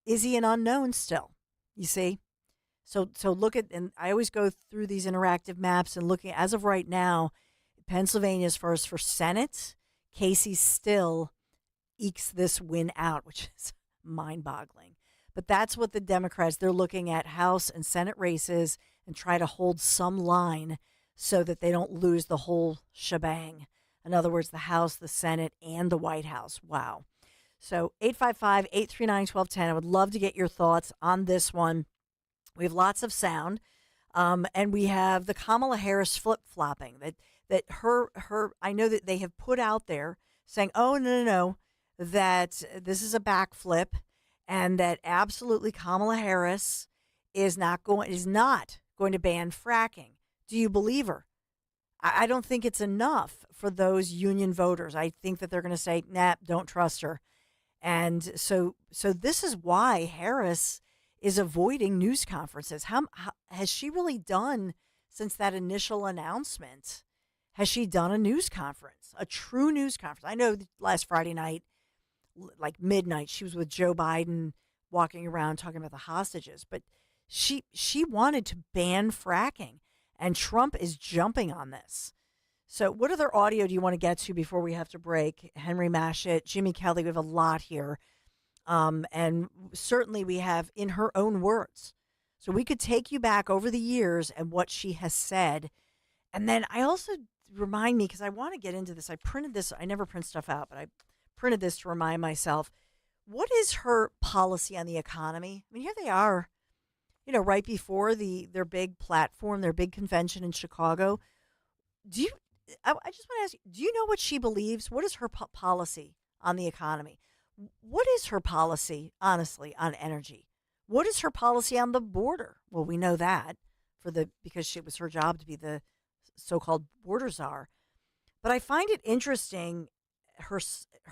Speaker 4: is he an unknown still? You see? So look at, and I always go through these interactive maps and looking, as of right now, Pennsylvania's first for Senate. Casey still ekes this win out, which is mind-boggling. But that's what the Democrats, they're looking at House and Senate races and try to hold some line so that they don't lose the whole shebang. In other words, the House, the Senate, and the White House. Wow. So 855-839-1210. I would love to get your thoughts on this one. We have lots of sound, and we have the Kamala Harris flip-flopping. That her I know that they have put out there saying, oh, no, that this is a backflip, and that absolutely Kamala Harris is not going to ban fracking. Do you believe her? I don't think it's enough for those union voters. I think that they're going to say, nah, don't trust her. And so this is why Harris is avoiding news conferences. How has she really done since that initial announcement? Has she done a news conference, a true news conference? I know last Friday night, like midnight, she was with Joe Biden walking around talking about the hostages, but she wanted to ban fracking, and Trump is jumping on this. So what other audio do you want to get to before we have to break? Henry Mashett, Jimmy Kelly, we have a lot here. And certainly we have in her own words. So we could take you back over the years and what she has said. And then I also remind me, because I want to get into this. I printed this. I never print stuff out, but I printed this to remind myself. What is her policy on the economy? I mean, here they are, right before their big platform, their big convention in Chicago. I just want to ask you, do you know what she believes? What is her policy on the economy? What is her policy, honestly, on energy? What is her policy on the border? Well, we know that because it was her job to be the so-called border czar. But I find it interesting her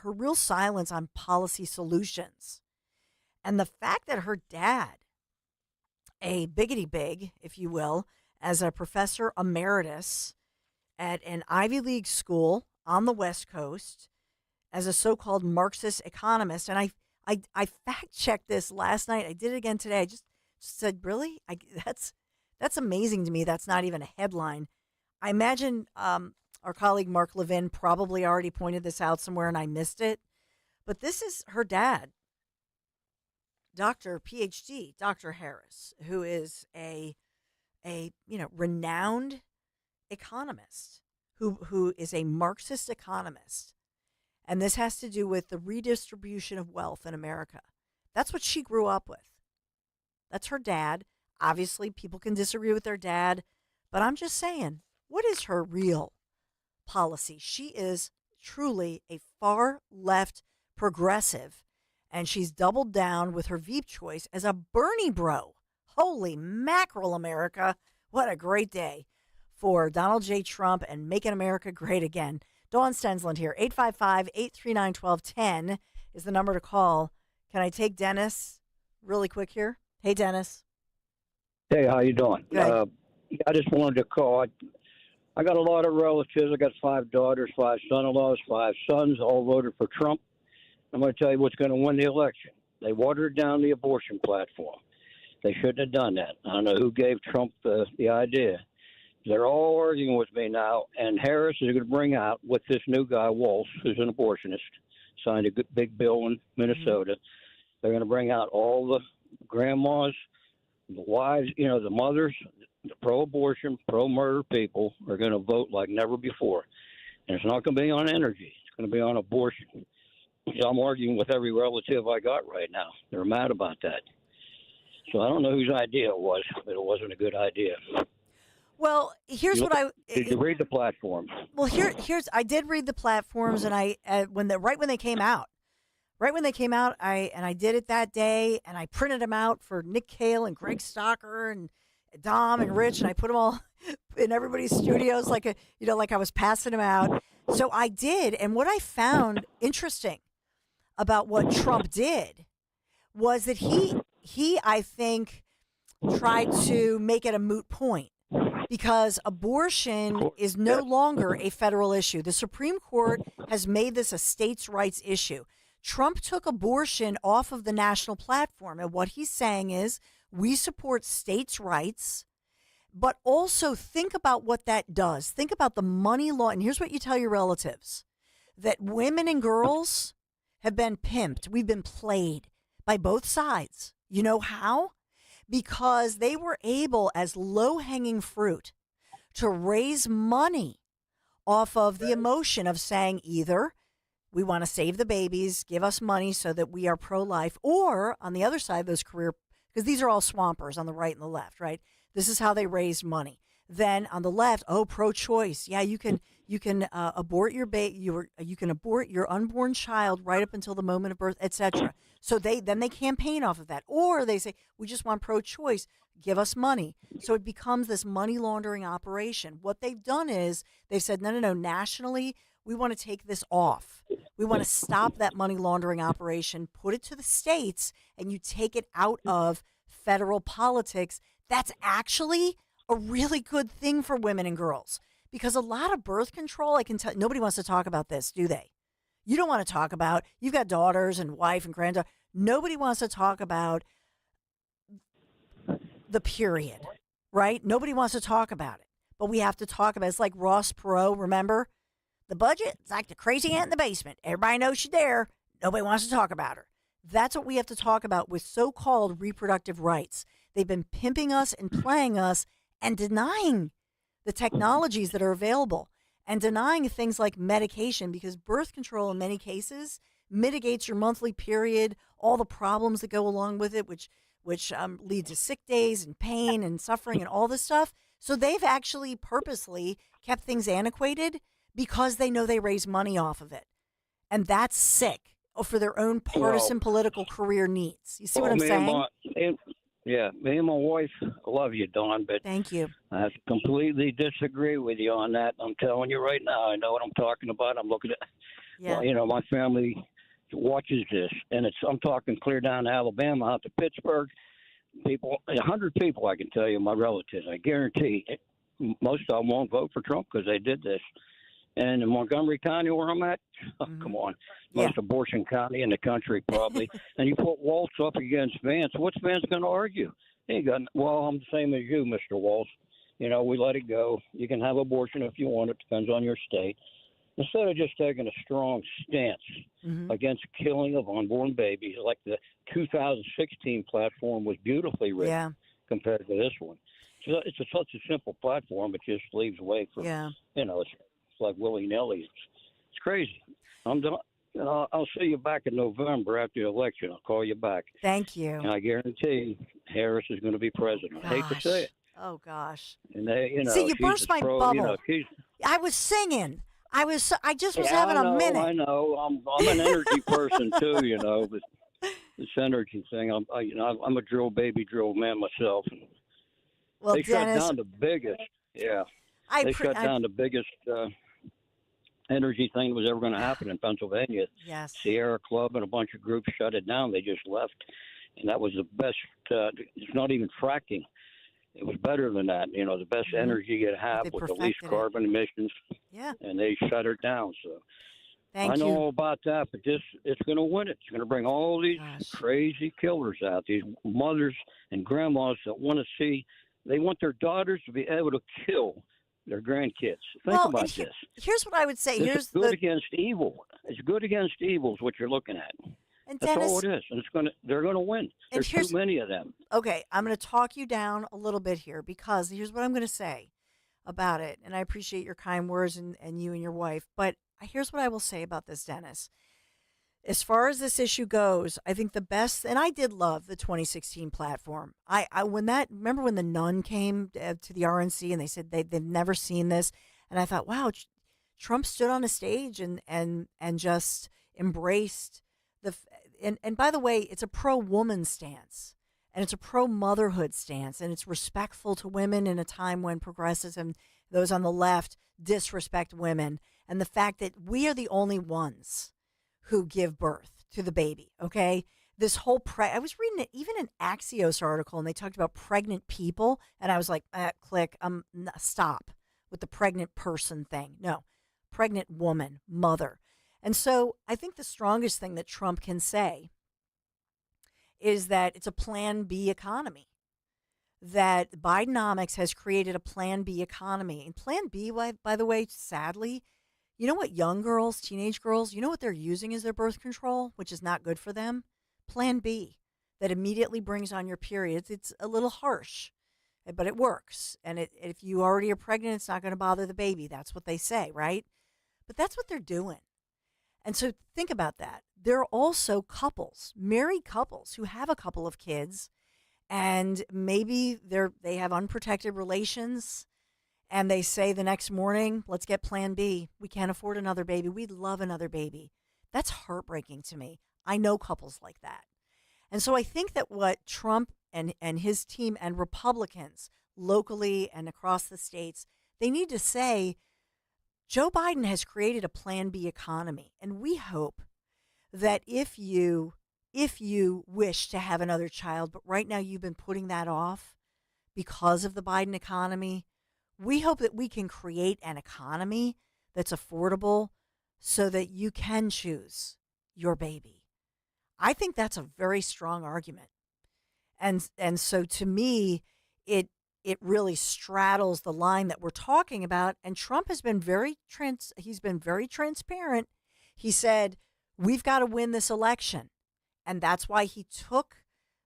Speaker 4: real silence on policy solutions, and the fact that her dad, a biggity big, if you will, as a professor emeritus at an Ivy League school on the West Coast, as a so-called Marxist economist, and I fact-checked this last night. I did it again today. I just said, really? That's amazing to me. That's not even a headline. I imagine our colleague Mark Levin probably already pointed this out somewhere and I missed it. But this is her dad, Dr. PhD, Dr. Harris, who is a renowned economist, who is a Marxist economist. And this has to do with the redistribution of wealth in America. That's what she grew up with. That's her dad. Obviously, people can disagree with their dad, but I'm just saying, what is her real policy? She is truly a far left progressive, and she's doubled down with her Veep choice as a Bernie bro. Holy mackerel, America. What a great day for Donald J. Trump and making America great again. Dawn Stensland here. 855-839-1210 is the number to call. Can I take Dennis really quick here? Hey, Dennis.
Speaker 15: Hey, how you doing?
Speaker 4: Good.
Speaker 15: I just wanted to call. I got a lot of relatives. I got 5 daughters, 5 son-in-laws, 5 sons, all voted for Trump. I'm going to tell you what's going to win the election. They watered down the abortion platform. They shouldn't have done that. I don't know who gave Trump the idea. They're all arguing with me now, and Harris is going to bring out with this new guy, Walsh, who's an abortionist, signed a big bill in Minnesota. They're going to bring out all the grandmas, the wives, the mothers, the pro-abortion, pro-murder people are going to vote like never before. And it's not going to be on energy. It's going to be on abortion. So I'm arguing with every relative I got right now. They're mad about that. So I don't know whose idea it was, but it wasn't a good idea.
Speaker 4: Well, here's
Speaker 15: Did you read the platform?
Speaker 4: Well, I did read the platforms, and I when they came out, I did it that day, and I printed them out for Nick Cale and Greg Stocker and Dom and Rich, and I put them all in everybody's studios like I was passing them out. So I did, and what I found interesting about what Trump did was that he I think tried to make it a moot point. Because abortion is no longer a federal issue. The Supreme Court has made this a states' rights issue. Trump took abortion off of the national platform. And what he's saying is we support states' rights, but also think about what that does. Think about the money law. And here's what you tell your relatives, that women and girls have been pimped. We've been played by both sides. You know how? Because they were able, as low-hanging fruit, to raise money off of the emotion of saying either we want to save the babies, give us money so that we are pro-life, or on the other side, those career, because these are all swampers on the right and the left, right? This is how they raised money. Then on the left, pro-choice. Yeah, you can abort your baby. You can abort your unborn child right up until the moment of birth, etc. So they campaign off of that, or they say we just want pro-choice. Give us money. So it becomes this money laundering operation. What they've done is they've said no. Nationally, we want to take this off. We want to stop that money laundering operation. Put it to the states, and you take it out of federal politics. That's actually a really good thing for women and girls, because a lot of birth control, I can tell, nobody wants to talk about this, do they? You don't want to talk about, you've got daughters and wife and granddaughter. Nobody wants to talk about the period, right? Nobody wants to talk about it, but we have to talk about it. It's like Ross Perot, remember? The budget, it's like the crazy ant in the basement. Everybody knows she's there. Nobody wants to talk about her. That's what we have to talk about with so-called reproductive rights. They've been pimping us and playing us and denying the technologies that are available and denying things like medication, because birth control in many cases mitigates your monthly period, all the problems that go along with it, which lead to sick days and pain and suffering and all this stuff. So they've actually purposely kept things antiquated because they know they raise money off of it. And that's sick. for their own partisan political career needs. You see what I'm saying?
Speaker 15: Me and my wife, I love you, Dawn, but
Speaker 4: thank you.
Speaker 15: I completely disagree with you on that. I'm telling you right now, I know what I'm talking about. I'm looking at, well, my family watches this, and I'm talking clear down to Alabama, out to Pittsburgh. People, 100 people, I can tell you, my relatives, I guarantee it, most of them won't vote for Trump because they did this. And in Montgomery County, where I'm at, come on, most abortion county in the country probably. And you put Waltz up against Vance. What's Vance going to argue? He ain't got. Well, I'm the same as you, Mr. Waltz. We let it go. You can have abortion if you want. It depends on your state. Instead of just taking a strong stance against killing of unborn babies, like the 2016 platform was beautifully written compared to this one. So it's such a simple platform. It just leaves way for it's like willy-nilly. It's crazy. I'm done. I'll see you back in November after the election. I'll call you back.
Speaker 4: Thank you.
Speaker 15: And I guarantee Harris is going to be president. I hate to say it.
Speaker 4: Oh gosh.
Speaker 15: And they,
Speaker 4: see, you burst my bubble. I was singing. I just was having a minute.
Speaker 15: I know. I'm an energy person too. But this energy thing. I'm a drill man myself.
Speaker 4: Well,
Speaker 15: they
Speaker 4: Dennis,
Speaker 15: shut down the biggest. Yeah. They shut down the biggest energy thing that was ever going to happen in Pennsylvania.
Speaker 4: Yes.
Speaker 15: Sierra Club and a bunch of groups shut it down. They just left. And that was the best. It's not even fracking. It was better than that. The best energy you have with the least carbon emissions.
Speaker 4: Yeah.
Speaker 15: And they shut it down. So
Speaker 4: I
Speaker 15: know all about that, but it's going to win it. It's going to bring all these crazy killers out, these mothers and grandmas that want to see, they want their daughters to be able to kill their grandkids. Think about this.
Speaker 4: Here's what I would say.
Speaker 15: It's good against evil. It's good against evil is what you're looking at.
Speaker 4: And
Speaker 15: that's
Speaker 4: Dennis,
Speaker 15: all it is. And they're going to win. There's too many of them.
Speaker 4: Okay, I'm going to talk you down a little bit here because here's what I'm going to say about it. And I appreciate your kind words and you and your wife. But here's what I will say about this, Dennis. As far as this issue goes, I think the best, and I did love the 2016 platform. Remember when the Nun came to the RNC and they said they've never seen this, and I thought, wow, Trump stood on a stage and just embraced and by the way, it's a pro-woman stance, and it's a pro-motherhood stance, and it's respectful to women in a time when progressives and those on the left disrespect women, and the fact that we are the only ones who give birth to the baby, okay? This whole I was reading even an Axios article, and they talked about pregnant people, and I was like, click, stop with the pregnant person thing. No, pregnant woman, mother. And so I think the strongest thing that Trump can say is that it's a Plan B economy, that Bidenomics has created a Plan B economy. And Plan B, by the way, sadly, you know what young girls, teenage girls, you know what they're using as their birth control, which is not good for them? Plan B, that immediately brings on your periods. It's a little harsh, but it works. And if you already are pregnant, it's not going to bother the baby. That's what they say, right? But that's what they're doing. And so think about that. There are also couples, married couples, who have a couple of kids, and maybe they have unprotected relations, and they say the next morning, let's get Plan B. We can't afford another baby. We'd love another baby. That's heartbreaking to me. I know couples like that. And so I think that what Trump and his team and Republicans locally and across the states, they need to say, Joe Biden has created a Plan B economy, and we hope that if you wish to have another child, but right now you've been putting that off because of the Biden economy, we hope that we can create an economy that's affordable so that you can choose your baby. I think that's a very strong argument. And so to me, it really straddles the line that we're talking about. And Trump has been very transparent. He said, we've got to win this election. And that's why he took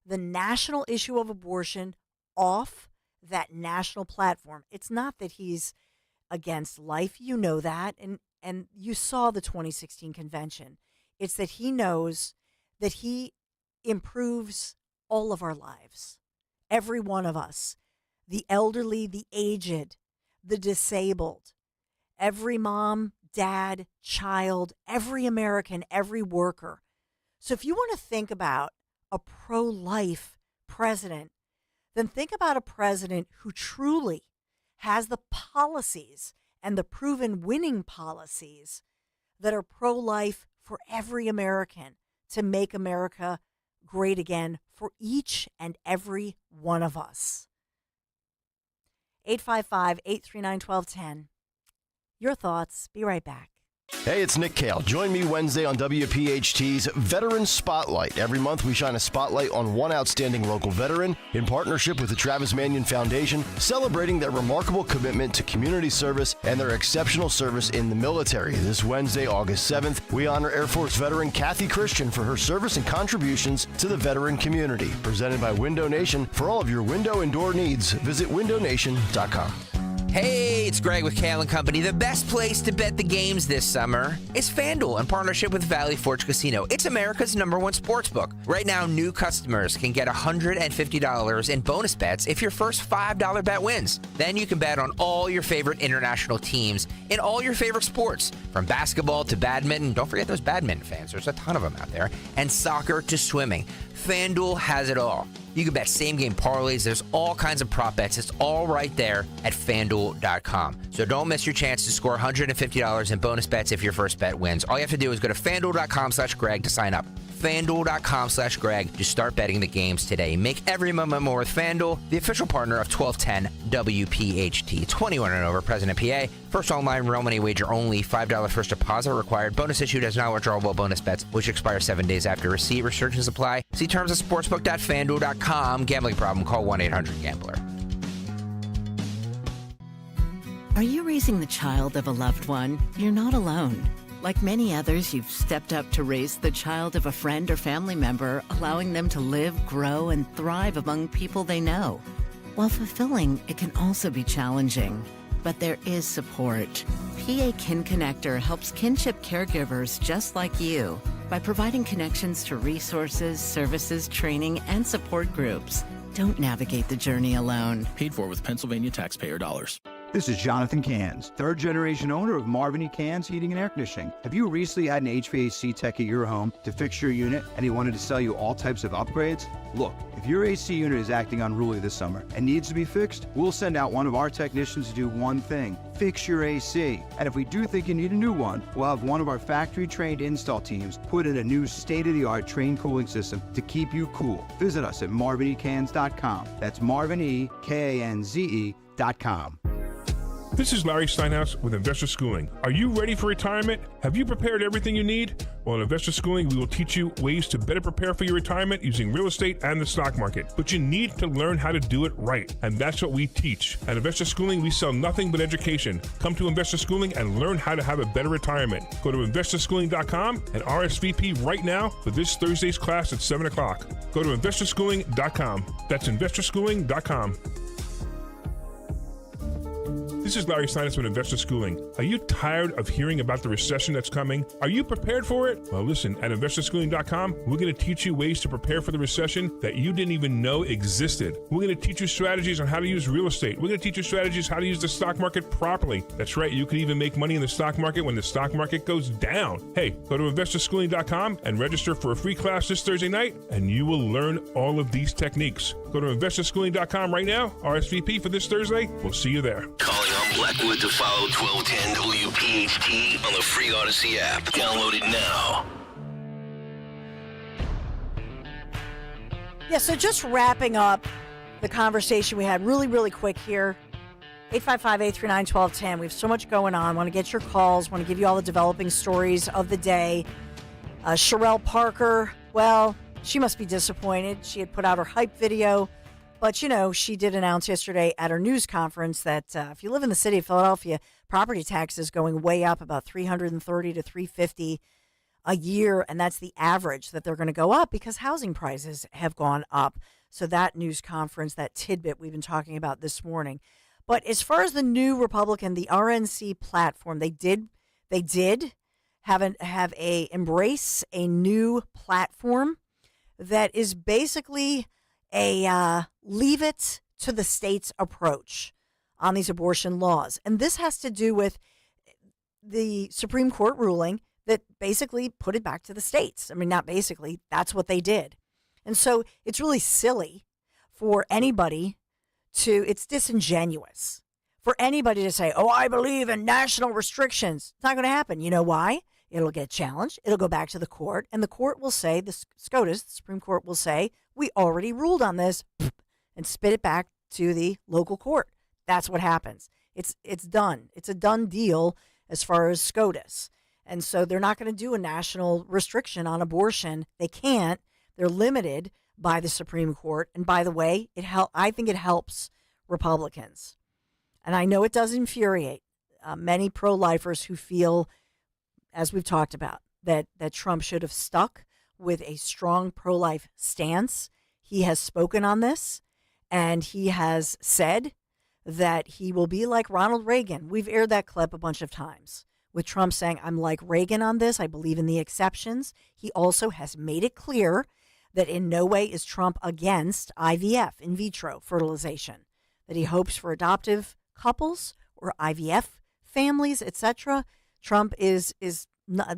Speaker 4: the national issue of abortion off that national platform. It's not that he's against life. You know that. And you saw the 2016 convention. It's that he knows that he improves all of our lives, every one of us. The elderly, the aged, the disabled, every mom, dad, child, every American, every worker. So if you want to think about a pro-life president, then think about a president who truly has the policies and the proven winning policies that are pro-life for every American to make America great again for each and every one of us. 855-839-1210. Your thoughts. Be right back.
Speaker 1: Hey, it's Nick Kale. Join me Wednesday on WPHT's Veteran Spotlight. Every month, we shine a spotlight on one outstanding local veteran in partnership with the Travis Manion Foundation, celebrating their remarkable commitment to community service and their exceptional service in the military. This Wednesday, August 7th, we honor Air Force veteran Kathy Christian for her service and contributions to the veteran community. Presented by Window Nation. For all of your window and door needs, visit windownation.com.
Speaker 16: Hey, it's Greg with Kale & Company. The best place to bet the games this summer is FanDuel in partnership with Valley Forge Casino. It's America's #1 sportsbook. Right now, new customers can get $150 in bonus bets if your first $5 bet wins. Then you can bet on all your favorite international teams in all your favorite sports, from basketball to badminton. Don't forget those badminton fans. There's a ton of them out there. And soccer to swimming. FanDuel has it all. You can bet same-game parlays. There's all kinds of prop bets. It's all right there at FanDuel.com. So don't miss your chance to score $150 in bonus bets if your first bet wins. All you have to do is go to FanDuel.com/Greg to sign up. FanDuel.com/Greg to start betting the games today. Make every moment more with FanDuel, the official partner of 1210 WPHT. 21 and over, present in PA. First online real money wager only. $5 first deposit required. Bonus issued as non-withdrawable bonus bets, which expire 7 days after receipt. Restrictions apply. See terms at sportsbook.fanduel.com. Gambling problem? Call 1-800-GAMBLER.
Speaker 17: Are you raising the child of a loved one? You're not alone. Like many others, you've stepped up to raise the child of a friend or family member, allowing them to live, grow, and thrive among people they know. While fulfilling, it can also be challenging. But there is support. PA Kin Connector helps kinship caregivers just like you by providing connections to resources, services, training, and support groups. Don't navigate the journey alone.
Speaker 18: Paid for with Pennsylvania taxpayer dollars.
Speaker 19: This is Jonathan Cans, third-generation owner of Marvin E. Cans Heating and Air Conditioning. Have you recently had an HVAC tech at your home to fix your unit and he wanted to sell you all types of upgrades? Look, if your AC unit is acting unruly this summer and needs to be fixed, we'll send out one of our technicians to do one thing: fix your AC. And if we do think you need a new one, we'll have one of our factory-trained install teams put in a new state-of-the-art train cooling system to keep you cool. Visit us at marvinecans.com. That's marvinekанze.com.
Speaker 20: This is Larry Steinhaus with Investor Schooling. Are you ready for retirement? Have you prepared everything you need? Well, in Investor Schooling, we will teach you ways to better prepare for your retirement using real estate and the stock market. But you need to learn how to do it right, and that's what we teach. At Investor Schooling, we sell nothing but education. Come to Investor Schooling and learn how to have a better retirement. Go to investorschooling.com and RSVP right now for this Thursday's class at 7 o'clock. Go to investorschooling.com. That's investorschooling.com. This is Larry Steinhaus with Investor Schooling. Are you tired of hearing about the recession that's coming? Are you prepared for it? Well, listen, at investorschooling.com, we're going to teach you ways to prepare for the recession that you didn't even know existed. We're going to teach you strategies on how to use real estate. We're going to teach you strategies how to use the stock market properly. That's right, you can even make money in the stock market when the stock market goes down. Hey, go to investorschooling.com and register for a free class this Thursday night, and you will learn all of these techniques. Go to investorschooling.com right now, RSVP for this Thursday. We'll see you there.
Speaker 2: Calling on Blackwood to follow 1210 WPHT on the free Odyssey app. Download it now.
Speaker 4: Yeah, so just wrapping up the conversation we had really, really quick here. 855-839-1210. We have so much going on. Want to get your calls. Want to give you all the developing stories of the day. Sherelle Parker, well, she must be disappointed. She had put out her hype video. But, you know, she did announce yesterday at her news conference that if you live in the city of Philadelphia, property taxes going way up about $330 to $350 a year. And that's the average that they're going to go up because housing prices have gone up. So that news conference, that tidbit we've been talking about this morning. But as far as the new Republican, the RNC platform, they did embrace a new platform that is basically a leave it to the states approach on these abortion laws. And this has to do with the Supreme Court ruling that basically put it back to the states. I mean, not basically, that's what they did. And so it's really silly for anybody it's disingenuous for anybody to say, oh, I believe in national restrictions. It's not going to happen. You know why? It'll get challenged. It'll go back to the court, and the court will say, the SCOTUS, the Supreme Court will say, we already ruled on this, and spit it back to the local court. That's what happens. It's done. It's a done deal as far as SCOTUS. And so they're not going to do a national restriction on abortion. They can't. They're limited by the Supreme Court. And by the way, I think it helps Republicans. And I know it does infuriate many pro-lifers who feel, as we've talked about, that Trump should have stuck with a strong pro-life stance. He has spoken on this, and he has said that he will be like Ronald Reagan. We've aired that clip a bunch of times with Trump saying, I'm like Reagan on this. I believe in the exceptions. He also has made it clear that in no way is Trump against IVF, in vitro fertilization, that he hopes for adoptive couples or IVF families, etc. Trump is not,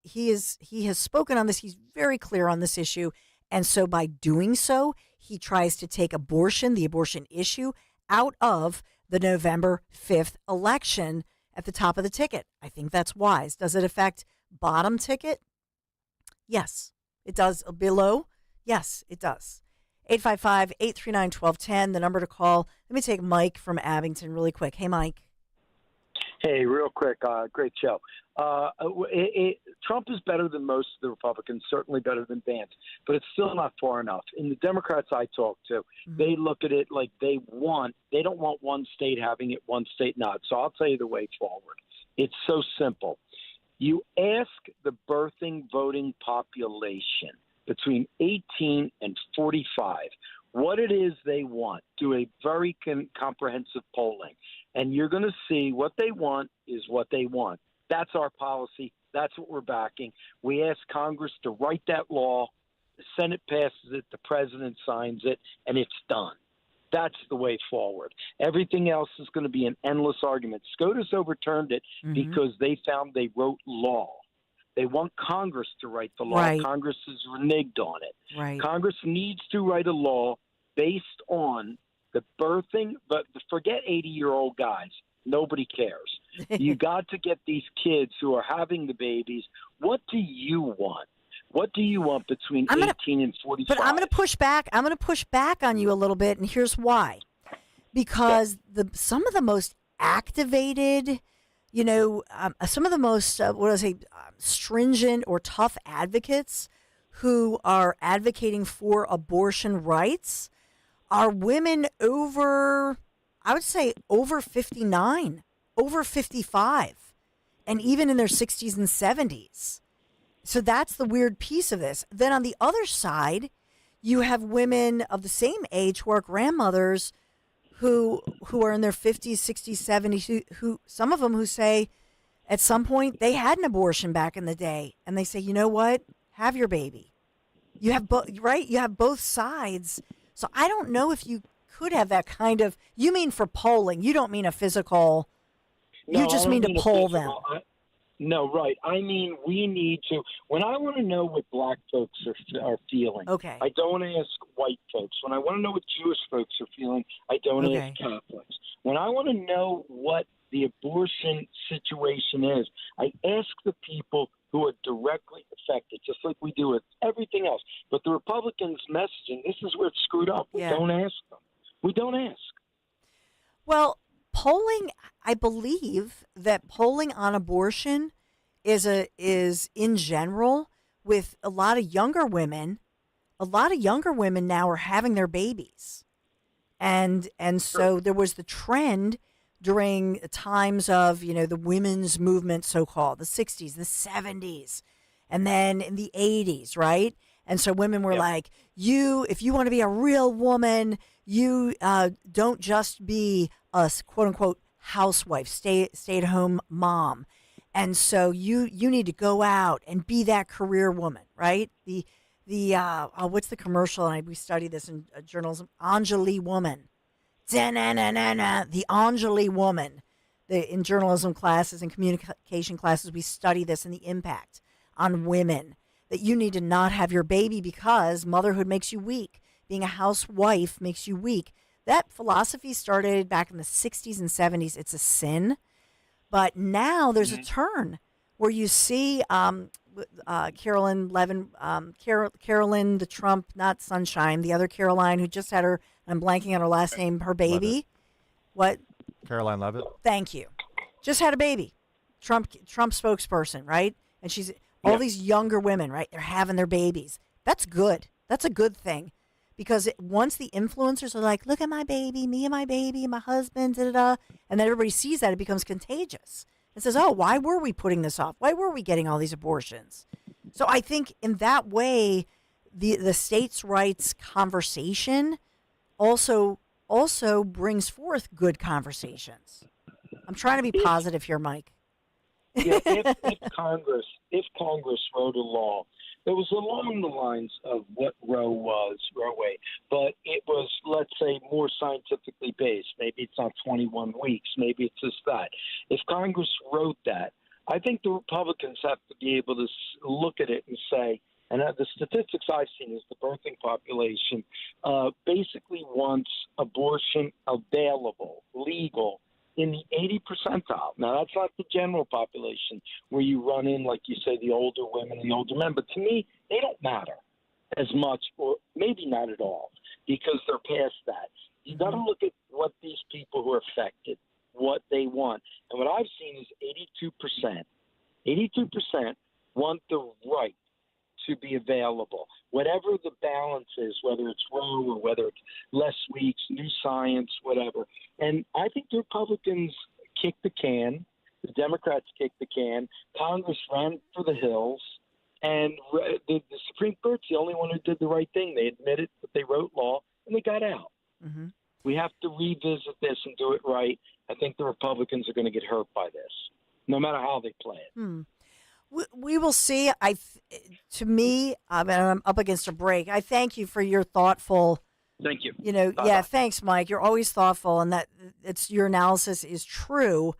Speaker 4: he has spoken on this. He's very clear on this issue. And so by doing so, he tries to take abortion, the abortion issue, out of the November 5th election at the top of the ticket. I think that's wise. Does it affect bottom ticket? Yes, it does. Below? Yes, it does. 855-839-1210, the number to call. Let me take Mike from Abington really quick. Hey, Mike.
Speaker 3: Hey, real quick. Great show. Trump is better than most of the Republicans, certainly better than Vance, but it's still not far enough. And the Democrats I talk to, they look at it like they don't want one state having it, one state not. So I'll tell you the way forward. It's so simple. You ask the birthing voting population between 18 and 45 what it is they want. Do a very comprehensive polling. And you're going to see what they want is what they want. That's our policy. That's what we're backing. We ask Congress to write that law. The Senate passes it. The president signs it, and it's done. That's the way forward. Everything else is going to be an endless argument. SCOTUS overturned it because they found they wrote law. They want Congress to write the law.
Speaker 4: Right.
Speaker 3: Congress is reneged on it.
Speaker 4: Right.
Speaker 3: Congress needs to write a law based on the birthing, but forget 80-year-old guys. Nobody cares. You got to get these kids who are having the babies. What do you want? What do you want between 18 and 45?
Speaker 4: But I'm going to push back. I'm going to push back on you a little bit, and here's why. Because some of the most activated, some of the most, stringent or tough advocates who are advocating for abortion rights are women over 59, over 55, and even in their 60s and 70s. So that's the weird piece of this. Then on the other side, you have women of the same age who are grandmothers who are in their 50s, 60s, 70s, who some of them who say at some point they had an abortion back in the day, and they say, you know what? Have your baby. You have right? You have both sides. So I don't know if you could have that kind of, you mean for polling. You don't mean a physical,
Speaker 3: No,
Speaker 4: you just
Speaker 3: I don't
Speaker 4: mean to poll them.
Speaker 3: No, right. I mean, we need to. When I want to know what black folks are feeling,
Speaker 4: okay,
Speaker 3: I don't ask white folks. When I want to know what Jewish folks are feeling, I don't ask Catholics. When I want to know what the abortion situation is, I ask the people who are directly affected, just like we do with everything else. But the Republicans' messaging, this is where it's screwed up. We don't ask them. We don't ask.
Speaker 4: Well, polling, I believe that polling on abortion is in general with a lot of younger women. A lot of younger women now are having their babies, and so there was the trend during times of the women's movement, so called the 60s, the 70s, and then in the 80s, right? And so women were like, if you want to be a real woman, you don't just be a quote unquote housewife, stay at home mom. And so you need to go out and be that career woman, right? The what's the commercial? And we study this in journalism. Anjali woman, the Anjali woman. in journalism classes and communication classes, we study this and the impact on women, that you need to not have your baby because motherhood makes you weak. Being a housewife makes you weak. That philosophy started back in the 60s and 70s. It's a sin. But now there's a turn where you see Carolyn the Trump, not Sunshine, the other Caroline who just had her, I'm blanking on her last name, her baby. What?
Speaker 5: Caroline Levitt.
Speaker 4: Thank you. Just had a baby. Trump spokesperson, right? And she's all these younger women, right? They're having their babies. That's good. That's a good thing. Because once the influencers are like, look at my baby, me and my husband, da-da-da, and then everybody sees that, it becomes contagious. It says, oh, why were we putting this off? Why were we getting all these abortions? So I think in that way, the states' rights conversation also brings forth good conversations. I'm trying to be positive here, Mike.
Speaker 3: If Congress wrote a law that was along the lines of what Roe Wade, but it was, let's say, more scientifically based. Maybe it's not 21 weeks. Maybe it's just that. If Congress wrote that, I think the Republicans have to be able to look at it and say, and the statistics I've seen is the birthing population basically wants abortion available, legal, in the 80 percentile. Now, that's not the general population where you run in, like you say, the older women and the older men. But to me, they don't matter as much, or maybe not at all, because they're past that. You got to look at what these people who are affected, what they want. And what I've seen is 82% want the right to be available, whatever the balance is, whether it's Roe or whether it's less weeks, new science, whatever. And I think the Republicans kicked the can, the Democrats kicked the can, Congress ran for the hills, and the Supreme Court's the only one who did the right thing. They admitted that they wrote law, and they got out.
Speaker 4: Mm-hmm.
Speaker 3: We have to revisit this and do it right. I think the Republicans are going to get hurt by this, no matter how they play it.
Speaker 4: We will see. To me, and I'm up against a break. I thank you for your thoughtful.
Speaker 3: Thank you.
Speaker 4: Yeah, thanks, Mike. You're always thoughtful, and that your analysis is true.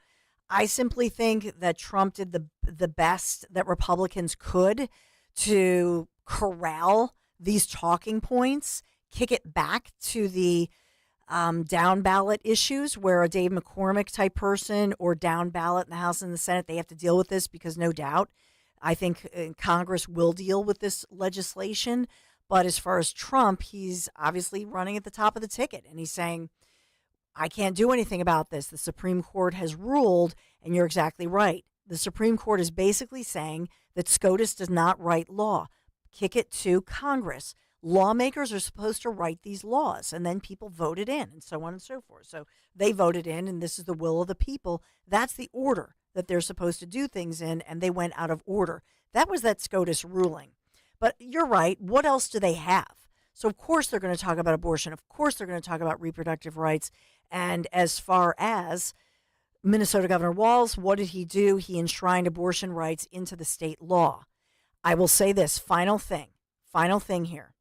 Speaker 4: I simply think that Trump did the best that Republicans could to corral these talking points, kick it back to the down ballot issues where a Dave McCormick type person or down ballot in the House and the Senate, they have to deal with this because no doubt, I think Congress will deal with this legislation. But as far as Trump, he's obviously running at the top of the ticket and he's saying, I can't do anything about this. The Supreme Court has ruled, and you're exactly right. The Supreme Court is basically saying that SCOTUS does not write law. Kick it to Congress. Lawmakers are supposed to write these laws, and then people voted in, and so on and so forth. So they voted in, and this is the will of the people. That's the order that they're supposed to do things in, and they went out of order. That was that SCOTUS ruling. But you're right. What else do they have? So, of course, they're going to talk about abortion. Of course, they're going to talk about reproductive rights. And as far as Minnesota Governor Walz, what did he do? He enshrined abortion rights into the state law. I will say this, final thing here.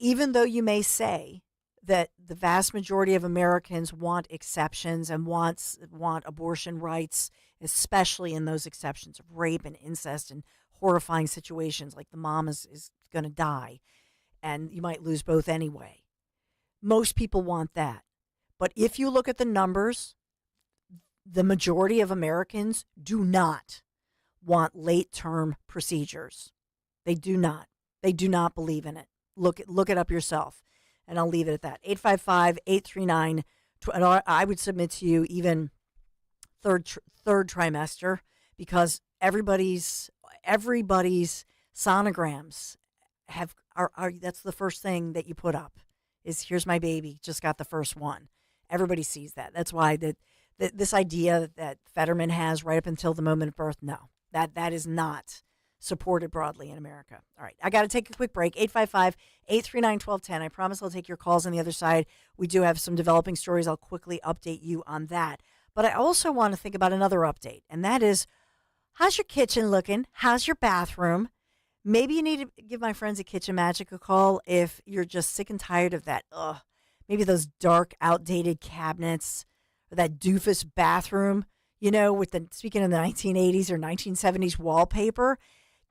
Speaker 4: Even though you may say that the vast majority of Americans want exceptions and want abortion rights, especially in those exceptions of rape and incest and horrifying situations like the mom is going to die and you might lose both anyway. Most people want that. But if you look at the numbers, the majority of Americans do not want late-term procedures. They do not. They do not believe in it. Look it up yourself, and I'll leave it at that. 855-839. I would submit to you even third trimester, because everybody's sonograms are that's the first thing that you put up is here's my baby, just got the first one. Everybody sees that. That's why this idea that Fetterman has right up until the moment of birth, no, that is not supported broadly in America. All right, I got to take a quick break. 855-839-1210. I promise I'll take your calls on the other side. We do have some developing stories. I'll quickly update you on that. But I also want to think about another update, and that is, how's your kitchen looking? How's your bathroom? Maybe you need to give my friends at Kitchen Magic a call if you're just sick and tired of that. Maybe those dark, outdated cabinets, or that doofus bathroom, with speaking of the 1980s or 1970s wallpaper,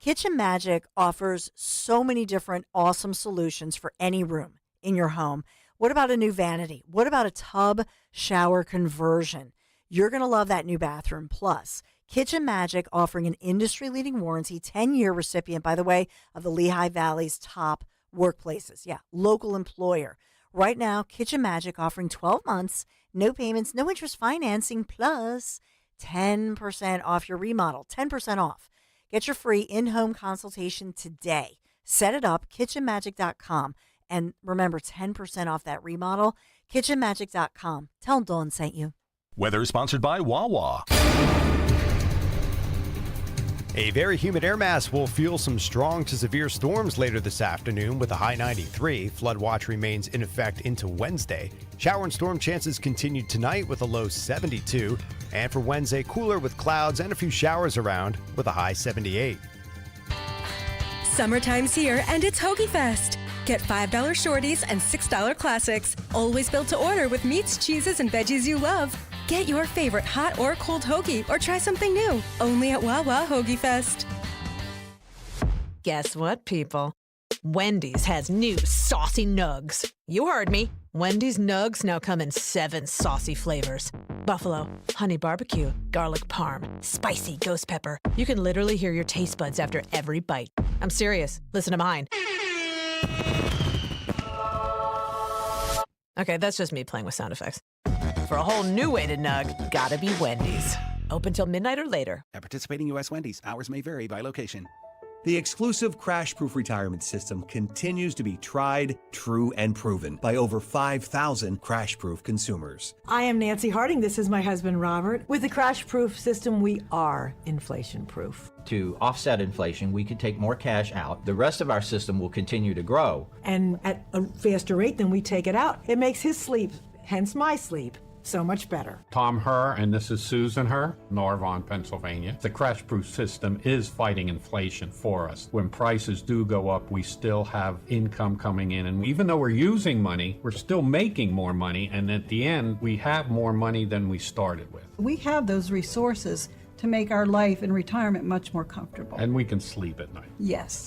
Speaker 4: Kitchen Magic offers so many different awesome solutions for any room in your home. What about a new vanity? What about a tub shower conversion? You're going to love that new bathroom. Plus, Kitchen Magic offering an industry-leading warranty, 10-year recipient, by the way, of the Lehigh Valley's top workplaces. Yeah, local employer. Right now, Kitchen Magic offering 12 months, no payments, no interest financing, plus 10% off your remodel. 10% off. Get your free in-home consultation today. Set it up, kitchenmagic.com. And remember, 10% off that remodel, kitchenmagic.com. Tell them Dawn sent you.
Speaker 14: Weather sponsored by Wawa.
Speaker 5: A very humid air mass will fuel some strong to severe storms later this afternoon with a high 93. Flood watch remains in effect into Wednesday. Shower and storm chances continue tonight with a low 72. And for Wednesday, cooler with clouds and a few showers around with a high 78.
Speaker 7: Summertime's here and it's Hoagie Fest. Get $5 shorties and $6 classics. Always built to order with meats, cheeses, and veggies you love. Get your favorite hot or cold hoagie or try something new. Only at Wawa Hoagie Fest.
Speaker 21: Guess what, people? Wendy's has new saucy nugs. You heard me. Wendy's nugs now come in 7 saucy flavors. Buffalo, honey barbecue, garlic parm, spicy ghost pepper. You can literally hear your taste buds after every bite. I'm serious. Listen to mine. Okay, that's just me playing with sound effects. For a whole new way to nug, gotta be Wendy's. Open till midnight or later.
Speaker 22: At participating U.S. Wendy's, hours may vary by location.
Speaker 23: The exclusive crash-proof retirement system continues to be tried, true, and proven by over 5,000 crash-proof consumers.
Speaker 24: I am Nancy Harding. This is my husband, Robert. With the crash-proof system, we are inflation-proof.
Speaker 25: To offset inflation, we could take more cash out. The rest of our system will continue to grow.
Speaker 24: And at a faster rate than we take it out. It makes his sleep, hence my sleep, so much better.
Speaker 28: Tom Herr, and this is Susan Herr, Norvon, Pennsylvania. The crash-proof system is fighting inflation for us. When prices do go up, we still have income coming in. And even though we're using money, we're still making more money. And at the end, we have more money than we started with.
Speaker 29: We have those resources to make our life in retirement much more comfortable.
Speaker 28: And we can sleep at night.
Speaker 29: Yes,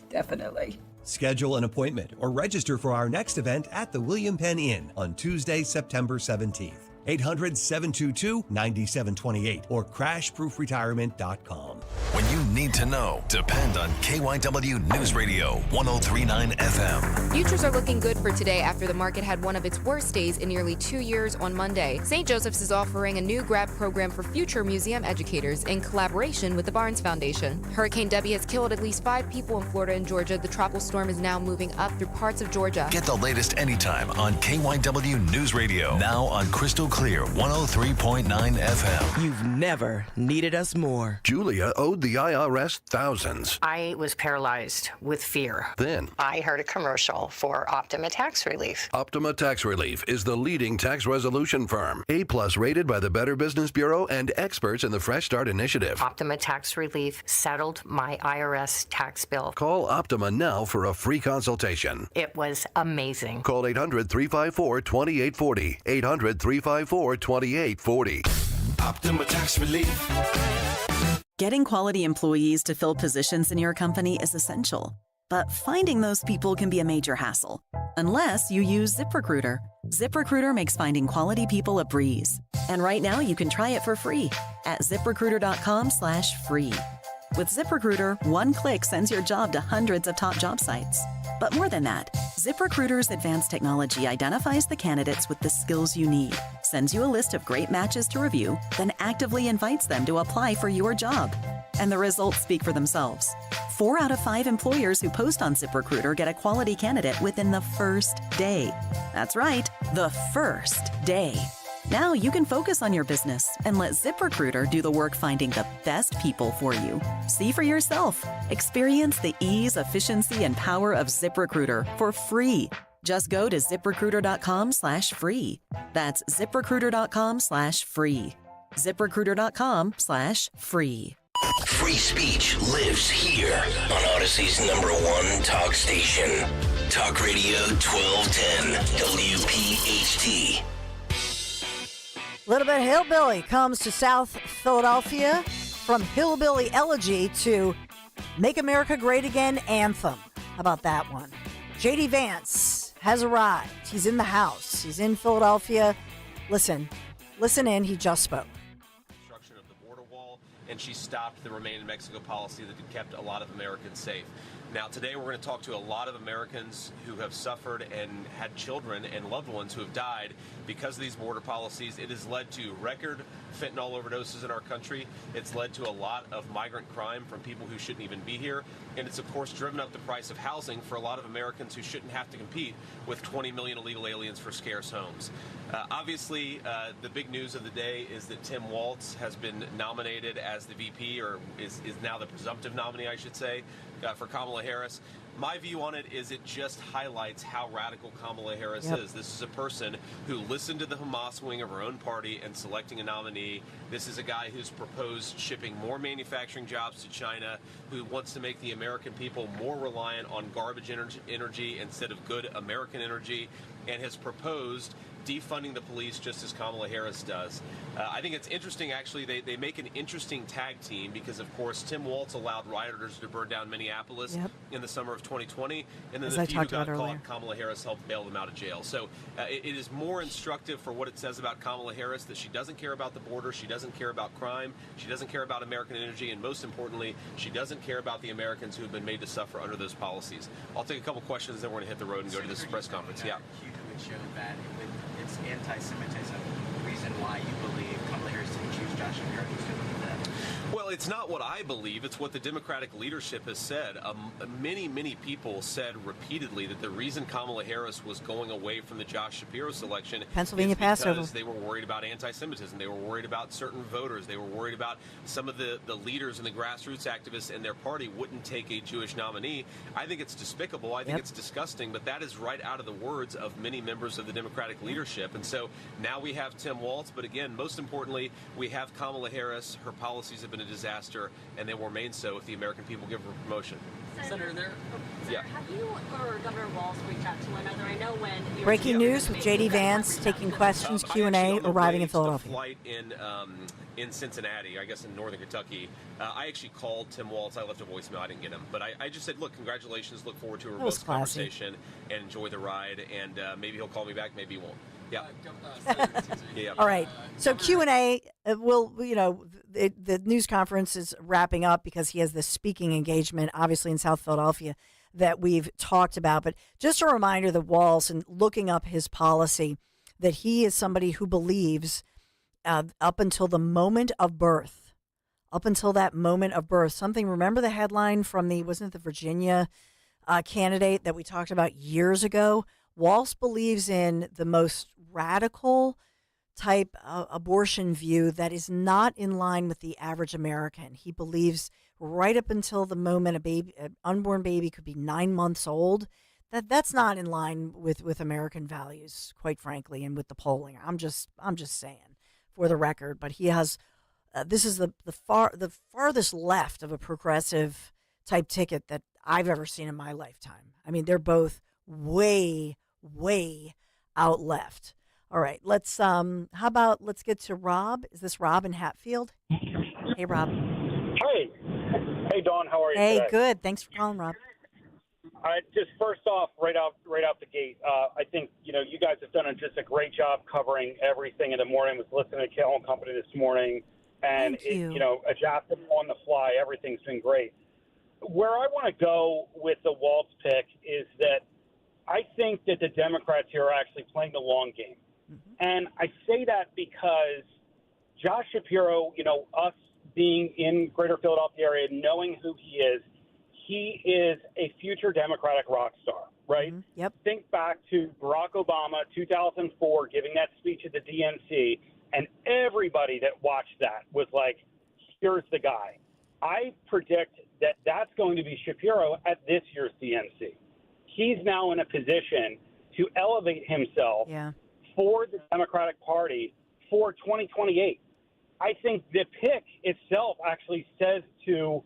Speaker 29: definitely.
Speaker 23: Schedule an appointment or register for our next event at the William Penn Inn on Tuesday, September 17th. 800-722-9728 or crashproofretirement.com.
Speaker 2: When you need to know, depend on KYW News Radio 103.9 FM.
Speaker 30: Futures are looking good for today after the market had one of its worst days in nearly 2 years on Monday. St. Joseph's is offering a new grad program for future museum educators in collaboration with the Barnes Foundation. Hurricane Debbie has killed at least 5 people in Florida and Georgia. The tropical storm is now moving up through parts of Georgia.
Speaker 2: Get the latest anytime on KYW News Radio. Now on Crystal Clear 103.9 FM.
Speaker 31: You've never needed us more.
Speaker 32: Julia owed the IRS thousands.
Speaker 33: I was paralyzed with fear.
Speaker 32: Then
Speaker 33: I heard a commercial for Optima Tax Relief.
Speaker 32: Optima Tax Relief is the leading tax resolution firm. A+ rated by the Better Business Bureau and experts in the Fresh Start Initiative.
Speaker 33: Optima Tax Relief settled my IRS tax bill.
Speaker 32: Call Optima now for a free consultation.
Speaker 33: It was amazing.
Speaker 32: Call 800-354-2840. 800-354-2840.
Speaker 2: Optima Tax Relief.
Speaker 34: Getting quality employees to fill positions in your company is essential, but finding those people can be a major hassle, unless you use ZipRecruiter. ZipRecruiter makes finding quality people a breeze. And right now you can try it for free at ZipRecruiter.com/free. With ZipRecruiter, one click sends your job to hundreds of top job sites. But more than that, ZipRecruiter's advanced technology identifies the candidates with the skills you need, sends you a list of great matches to review, then actively invites them to apply for your job. And the results speak for themselves. 4 out of 5 employers who post on ZipRecruiter get a quality candidate within the first day. That's right, the first day. Now you can focus on your business and let ZipRecruiter do the work finding the best people for you. See for yourself. Experience the ease, efficiency, and power of ZipRecruiter for free. Just go to ZipRecruiter.com/free. That's ZipRecruiter.com/free. ZipRecruiter.com/free.
Speaker 2: Free speech lives here on Odyssey's #1 talk station. Talk Radio 1210 WPHT.
Speaker 4: Little bit hillbilly comes to South Philadelphia, from Hillbilly Elegy to Make America Great Again anthem. How about that one? J.D. Vance has arrived. He's in the house. He's in Philadelphia. Listen in. He just spoke.
Speaker 1: Construction of the border wall, and she stopped the Remain in Mexico policy that had kept a lot of Americans safe. Now, today we're going to talk to a lot of Americans who have suffered and had children and loved ones who have died because of these border policies. It has led to record fentanyl overdoses in our country. It's led to a lot of migrant crime from people who shouldn't even be here. And it's, of course, driven up the price of housing for a lot of Americans who shouldn't have to compete with 20 million illegal aliens for scarce homes. Obviously, the big news of the day is that Tim Walz has been nominated as the VP, or is now the presumptive nominee, I should say, for Kamala Harris. My view on it is it just highlights how radical Kamala Harris is. This is a person who listened to the Hamas wing of her own party and selecting a nominee. This is a guy who's proposed shipping more manufacturing jobs to China, who wants to make the American people more reliant on garbage energy instead of good American energy, and has proposed defunding the police just as Kamala Harris does. I think it's interesting, actually. They make an interesting tag team because, of course, Tim Walz allowed rioters to burn down Minneapolis in the summer of 2020, and then the few who got caught, Kamala Harris helped bail them out of jail. So it is more instructive for what it says about Kamala Harris, that she doesn't care about the border, she doesn't care about crime, she doesn't care about American energy, and most importantly, she doesn't care about the Americans who have been made to suffer under those policies. I'll take a couple questions, then we're going to hit the road and go to this press conference. Yeah.
Speaker 6: Would show that it's anti-Semitism, reason why you believe Kamala Harris didn't choose Josh Shapiro instead of that?
Speaker 1: Well, it's not what I believe. It's what the Democratic leadership has said. Many people said repeatedly that the reason Kamala Harris was going away from the Josh Shapiro selection
Speaker 4: Pennsylvania
Speaker 1: is because
Speaker 4: Passover.
Speaker 1: they were worried about anti-Semitism. They were worried about certain voters. They were worried about some of the leaders and the grassroots activists in their party wouldn't take a Jewish nominee. I think it's despicable. I think it's disgusting, but that is right out of the words of many members of the Democratic leadership. And so now we have Tim Walz, but again, most importantly, we have Kamala Harris. Her policies have been a disaster, and they will remain so if the American people give her a promotion.
Speaker 8: Senator, have you or Governor Walz reached out to one another? I know when you
Speaker 4: Breaking news with J.D. Vance taking questions, Q&A, arriving in Philadelphia.
Speaker 1: Flight in Cincinnati, I guess in northern Kentucky. I actually called Tim Walz. I left a voicemail. I didn't get him, but I just said, "Look, congratulations. Look forward to a robust conversation and enjoy the ride." And maybe he'll call me back. Maybe he won't. Yeah. Yeah.
Speaker 4: All right. So Q&A the news conference is wrapping up because he has this speaking engagement, obviously in South Philadelphia, that we've talked about. But just a reminder that Walz, and looking up his policy, that he is somebody who believes up until the moment of birth, remember the headline from wasn't it the Virginia candidate that we talked about years ago? Walz believes in the most radical type abortion view that is not in line with the average American. He believes right up until the moment an unborn baby could be 9 months old, that's not in line with American values, quite frankly, and with the polling. I'm just saying, for the record. But he has this is the farthest left of a progressive type ticket that I've ever seen in my lifetime. I mean, they're both way out left. All right, let's get to Rob. Is this Rob in Hatfield? Hey, Rob.
Speaker 9: Hey, Dawn. How are you today?
Speaker 4: Hey, good. Thanks for calling, Rob.
Speaker 9: Just first off, right out the gate, I think you guys have done just a great job covering everything in the morning. I was listening to Kale and Company this morning, and adjusting on the fly. Everything's been great. Where I want to go with the Walz pick is that I think that the Democrats here are actually playing the long game. And I say that because Josh Shapiro, us being in greater Philadelphia area, knowing who he is a future Democratic rock star, right?
Speaker 4: Yep.
Speaker 9: Think back to Barack Obama, 2004, giving that speech at the DNC, and everybody that watched that was like, here's the guy. I predict that that's going to be Shapiro at this year's DNC. He's now in a position to elevate himself for the Democratic Party for 2028. I think the pick itself actually says to,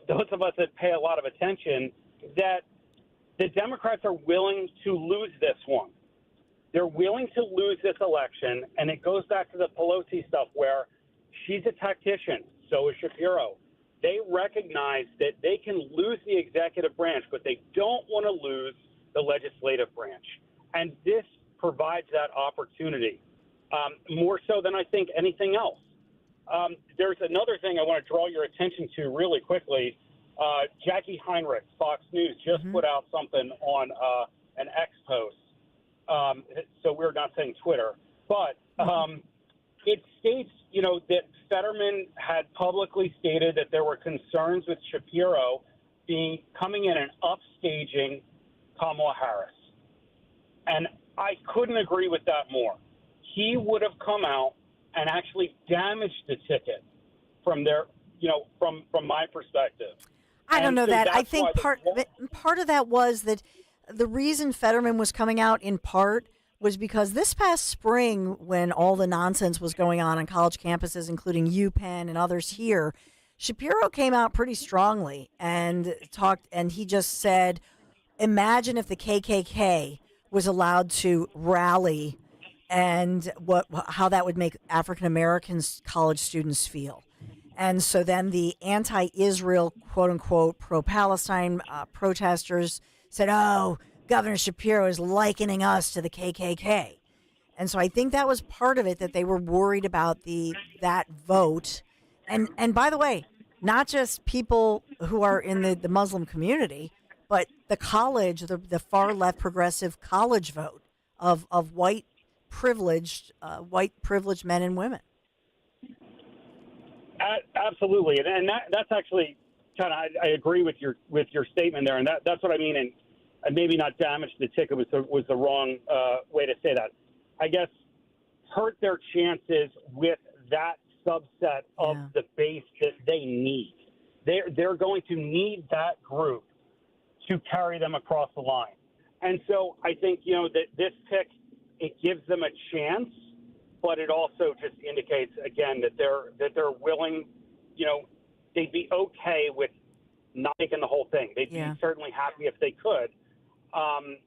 Speaker 9: those of us that pay a lot of attention, that the Democrats are willing to lose this one. They're willing to lose this election, and it goes back to the Pelosi stuff where she's a tactician, so is Shapiro. They recognize that they can lose the executive branch, but they don't want to lose the legislative branch. And this provides that opportunity, more so than I think anything else. There's another thing I want to draw your attention to really quickly. Jackie Heinrich, Fox News, just put out something on an X post. So we're not saying Twitter, but it states, that Fetterman had publicly stated that there were concerns with Shapiro coming in and upstaging Kamala Harris. And I couldn't agree with that more. He would have come out and actually damaged the ticket from their, from my perspective.
Speaker 4: I don't know that. I think part of that was that the reason Fetterman was coming out in part was because this past spring, when all the nonsense was going on college campuses, including UPenn and others here, Shapiro came out pretty strongly and he just said, imagine if the KKK was allowed to rally and how that would make African American college students feel. And so then the anti-Israel, quote-unquote, pro-Palestine protesters said, oh, Governor Shapiro is likening us to the KKK. And so I think that was part of it, that they were worried about that vote. And by the way, not just people who are in the Muslim community, but the college, the far left progressive college vote of white privileged men and women.
Speaker 9: Absolutely, and that's actually kind of, I agree with your statement there, and that's what I mean. And maybe not damage the ticket was the wrong way to say that. I guess hurt their chances with that subset of the base that they need. They're going to need that group to carry them across the line. And so I think, that this pick, it gives them a chance, but it also just indicates, again, that they're willing, they'd be okay with not taking the whole thing. They'd be certainly happy if they could. And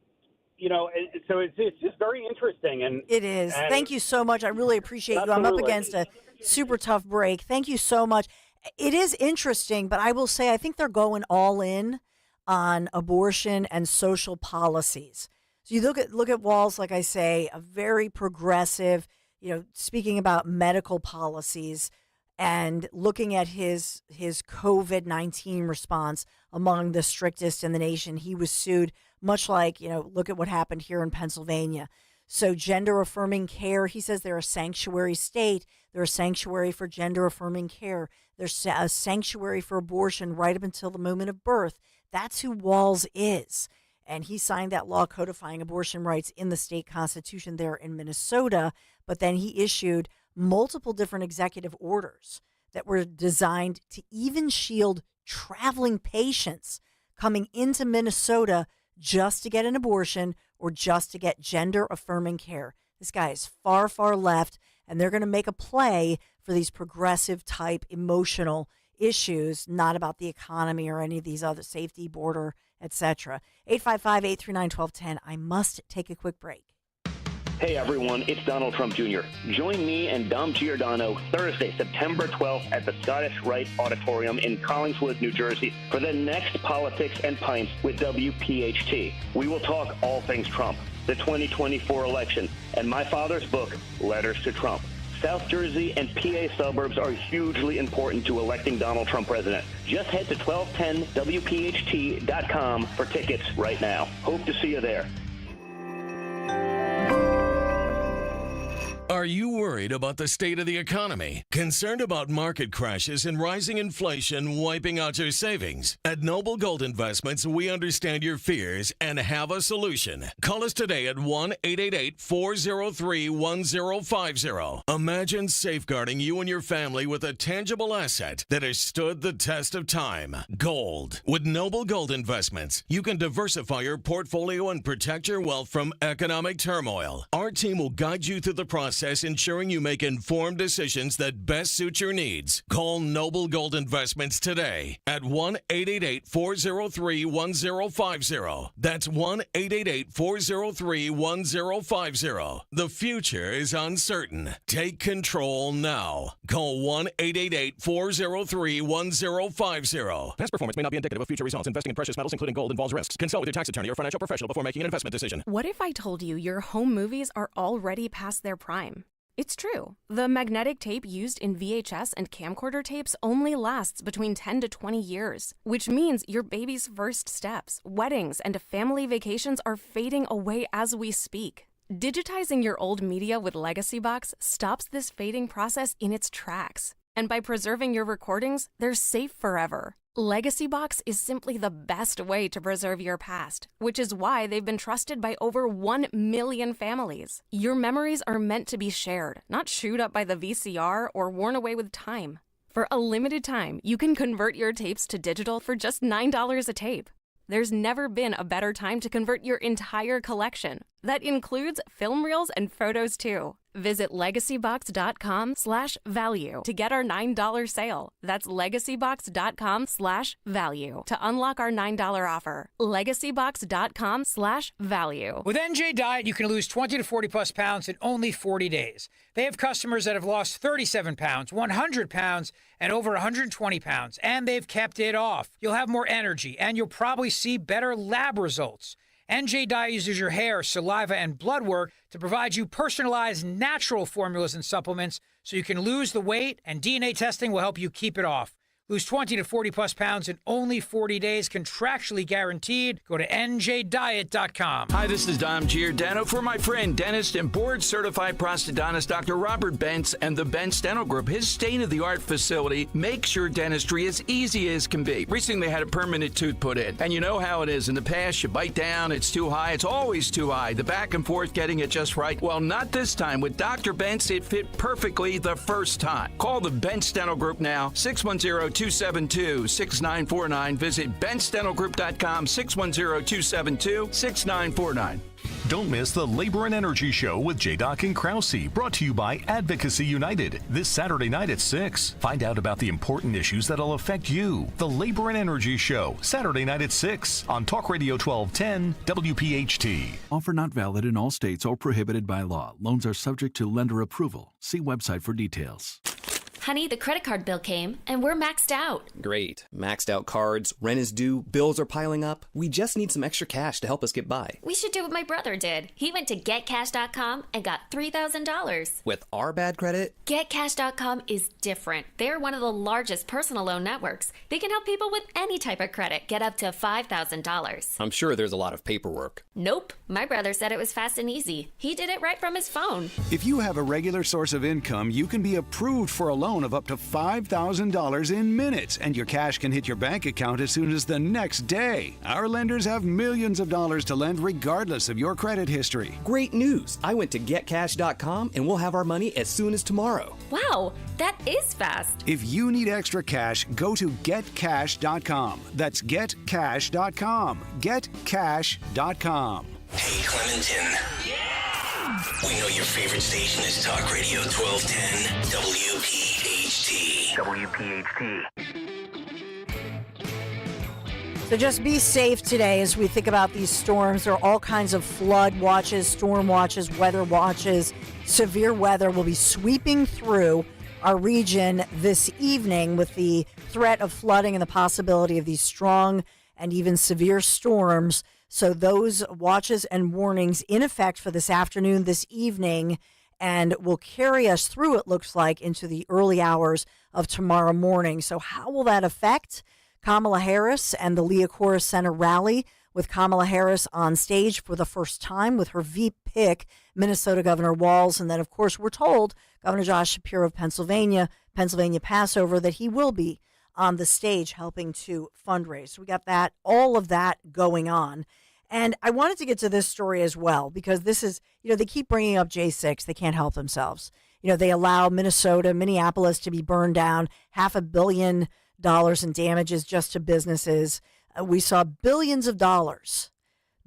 Speaker 9: so it's just very interesting. And it is.
Speaker 4: Thank you so much. I really appreciate you. I'm up against a super tough break. Thank you so much. It is interesting, but I will say I think they're going all in on abortion and social policies. So you look at Walz, like I say, a very progressive, speaking about medical policies and looking at his COVID-19 response among the strictest in the nation. He was sued, much like, look at what happened here in Pennsylvania. So gender-affirming care, he says they're a sanctuary state. They're a sanctuary for gender-affirming care. They're a sanctuary for abortion right up until the moment of birth. That's who Walz is. And he signed that law codifying abortion rights in the state constitution there in Minnesota. But then he issued multiple different executive orders that were designed to even shield traveling patients coming into Minnesota just to get an abortion or just to get gender-affirming care. This guy is far, far left, and they're going to make a play for these progressive-type emotional issues, not about the economy or any of these other safety, border, etc. 855-839-1210. I must take a quick break.
Speaker 3: Hey everyone, it's Donald Trump Jr. Join me and Dom Giordano Thursday, September 12th at the Scottish Rite Auditorium in Collingswood, New Jersey for the next Politics and Pints with WPHT. We will talk all things Trump, the 2024 election, and my father's book, Letters to Trump. South Jersey and PA suburbs are hugely important to electing Donald Trump president. Just head to 1210WPHT.com for tickets right now. Hope to see you there.
Speaker 10: Are you worried about the state of the economy? Concerned about market crashes and rising inflation wiping out your savings? At Noble Gold Investments, we understand your fears and have a solution. Call us today at 1-888-403-1050. Imagine safeguarding you and your family with a tangible asset that has stood the test of time. Gold. With Noble Gold Investments, you can diversify your portfolio and protect your wealth from economic turmoil. Our team will guide you through the process process ensuring you make informed decisions that best suit your needs. Call Noble Gold Investments today at 1-888-403-1050. That's 1-888-403-1050. The future is uncertain. Take control now. Call 1-888-403-1050.
Speaker 5: Past performance may not be indicative of future results. Investing in precious metals, including gold, involves risks. Consult with your tax attorney or financial professional before making an investment decision.
Speaker 7: What if I told you your home movies are already past their prime? It's true. The magnetic tape used in VHS and camcorder tapes only lasts between 10 to 20 years, which means your baby's first steps, weddings, and family vacations are fading away as we speak. Digitizing your old media with Legacy Box stops this fading process in its tracks. And by preserving your recordings, they're safe forever. Legacy Box is simply the best way to preserve your past, which is why they've been trusted by over 1 million families. Your memories are meant to be shared, not chewed up by the VCR or worn away with time. For a limited time, you can convert your tapes to digital for just $9 a tape. There's never been a better time to convert your entire collection. That includes film reels and photos too. Visit legacybox.com/value to get our $9 sale. That's legacybox.com/value to unlock our $9 offer. Legacybox.com/value.
Speaker 11: With NJ Diet, you can lose 20 to 40 plus pounds in only 40 days. They have customers that have lost 37 pounds, 100 pounds, and over 120 pounds, and they've kept it off. You'll have more energy, and you'll probably see better lab results. NJ Diet uses your hair, saliva, and blood work to provide you personalized natural formulas and supplements so you can lose the weight, and DNA testing will help you keep it off. Lose 20 to 40 plus pounds in only 40 days, contractually guaranteed. Go to njdiet.com.
Speaker 12: Hi, this is Dom Giordano for my friend, dentist and board-certified prosthodontist Dr. Robert Bentz and the Bentz Dental Group. His state-of-the-art facility makes your dentistry as easy as can be. Recently, they had a permanent tooth put in. And you know how it is. In the past, you bite down, it's too high. It's always too high. The back and forth getting it just right. Well, not this time. With Dr. Bentz, it fit perfectly the first time. Call the Bentz Dental Group now, 610-272-6949. Visit BentzDentalGroup.com, 610-272-6949.
Speaker 13: Don't miss the Labor and Energy Show with J-Doc and Krause, brought to you by Advocacy United, this Saturday night at 6. Find out about the important issues that'll affect you. The Labor and Energy Show, Saturday night at 6 on Talk Radio 1210 WPHT.
Speaker 14: Offer not valid in all states or prohibited by law. Loans are subject to lender approval. See website for details.
Speaker 15: Honey, the credit card bill came, and we're maxed out.
Speaker 16: Great. Maxed out cards, rent is due, bills are piling up. We just need some extra cash to help us get by.
Speaker 15: We should do what my brother did. He went to GetCash.com and got $3,000.
Speaker 16: With our bad credit?
Speaker 15: GetCash.com is different. They're one of the largest personal loan networks. They can help people with any type of credit get up to $5,000.
Speaker 16: I'm sure there's a lot of paperwork.
Speaker 15: Nope. My brother said it was fast and easy. He did it right from his phone.
Speaker 17: If you have a regular source of income, you can be approved for a loan of up to $5,000 in minutes, and your cash can hit your bank account as soon as the next day. Our lenders have millions of dollars to lend regardless of your credit history.
Speaker 16: Great news! I went to getcash.com and we'll have our money as soon as tomorrow.
Speaker 15: Wow, that is fast.
Speaker 17: If you need extra cash, go to getcash.com. That's getcash.com. Getcash.com.
Speaker 2: Hey, Clementon. We know your favorite station is Talk Radio 1210 WPHT.
Speaker 4: So just be safe today as we think about these storms. There are all kinds of flood watches, storm watches, weather watches. Severe weather will be sweeping through our region this evening with the threat of flooding and the possibility of these strong and even severe storms. So those watches and warnings in effect for this afternoon, this evening, and will carry us through, it looks like, into the early hours of tomorrow morning. So how will that affect Kamala Harris and the Leah Cora Center rally with Kamala Harris on stage for the first time with her Veep pick, Minnesota Governor Walz? And then, of course, we're told Governor Josh Shapiro of Pennsylvania Passover, that he will be on the stage helping to fundraise. So we got that, all of that going on. And I wanted to get to this story as well, because this is, they keep bringing up J6. They can't help themselves. They allow Minneapolis to be burned down, $500 million in damages just to businesses. We saw billions of dollars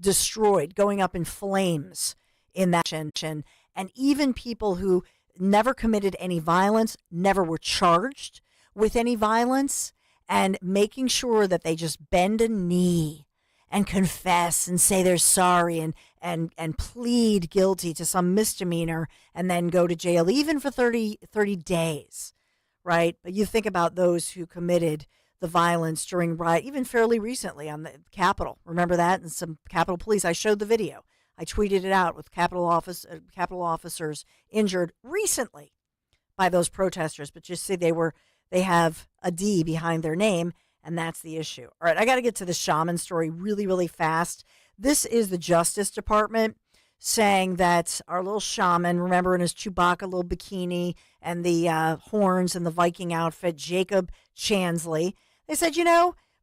Speaker 4: destroyed, going up in flames in that. And even people who never committed any violence, never were charged with any violence, and making sure that they just bend a knee and confess and say they're sorry and plead guilty to some misdemeanor and then go to jail even for 30 days, right? But you think about those who committed the violence during riot, even fairly recently on the Capitol. Remember that? And some Capitol Police. I showed the video. I tweeted it out with Capitol officers injured recently by those protesters. But just see, they have a D behind their name, and that's the issue. All right, I got to get to the shaman story really, really fast. This is the Justice Department saying that our little shaman, remember in his Chewbacca little bikini and the horns and the Viking outfit, Jacob Chansley, they said,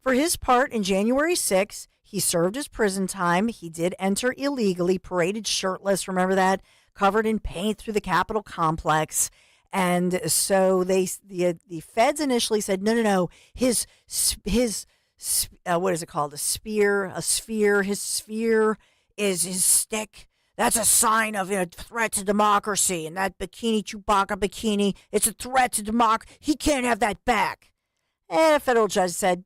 Speaker 4: for his part in January 6th, he served his prison time. He did enter illegally, paraded shirtless, remember that, covered in paint through the Capitol complex. And so the feds initially said, no, his what is it called? A sphere. His sphere is his stick. That's a sign of a threat to democracy. And that Chewbacca bikini, it's a threat to democracy. He can't have that back. And a federal judge said,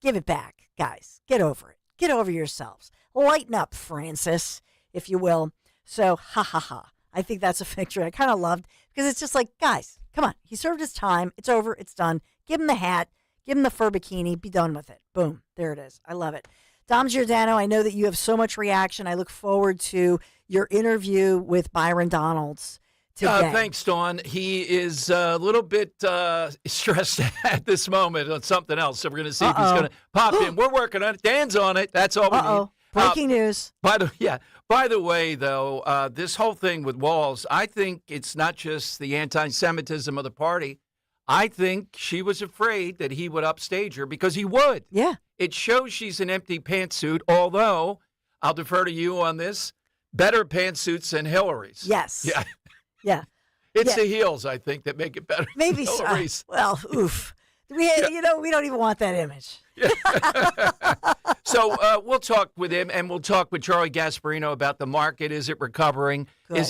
Speaker 4: give it back, guys. Get over it. Get over yourselves. Lighten up, Francis, if you will. So, ha. I think that's a victory I kind of loved because it's just like, guys, come on. He served his time. It's over. It's done. Give him the hat. Give him the fur bikini. Be done with it. Boom. There it is. I love it. Dom Giordano, I know that you have so much reaction. I look forward to your interview with Byron Donalds today.
Speaker 12: Thanks, Dawn. He is a little bit stressed at this moment on something else, so we're going to see if he's going to pop in. We're working on it. Dan's on it. That's all we need.
Speaker 4: Breaking news.
Speaker 12: By the way, though, this whole thing with Walz, I think it's not just the anti-Semitism of the party. I think she was afraid that he would upstage her because he would.
Speaker 4: Yeah.
Speaker 12: It shows she's an empty pantsuit, although I'll defer to you on this. Better pantsuits than Hillary's.
Speaker 4: Yes.
Speaker 12: Yeah.
Speaker 4: Yeah.
Speaker 12: It's the heels, I think, that make it better.
Speaker 4: Maybe
Speaker 12: than Hillary's.
Speaker 4: Well, oof. We don't even want that image.
Speaker 12: So we'll talk with him, and we'll talk with Charlie Gasparino about the market. Is it recovering?
Speaker 4: Good.
Speaker 12: Is it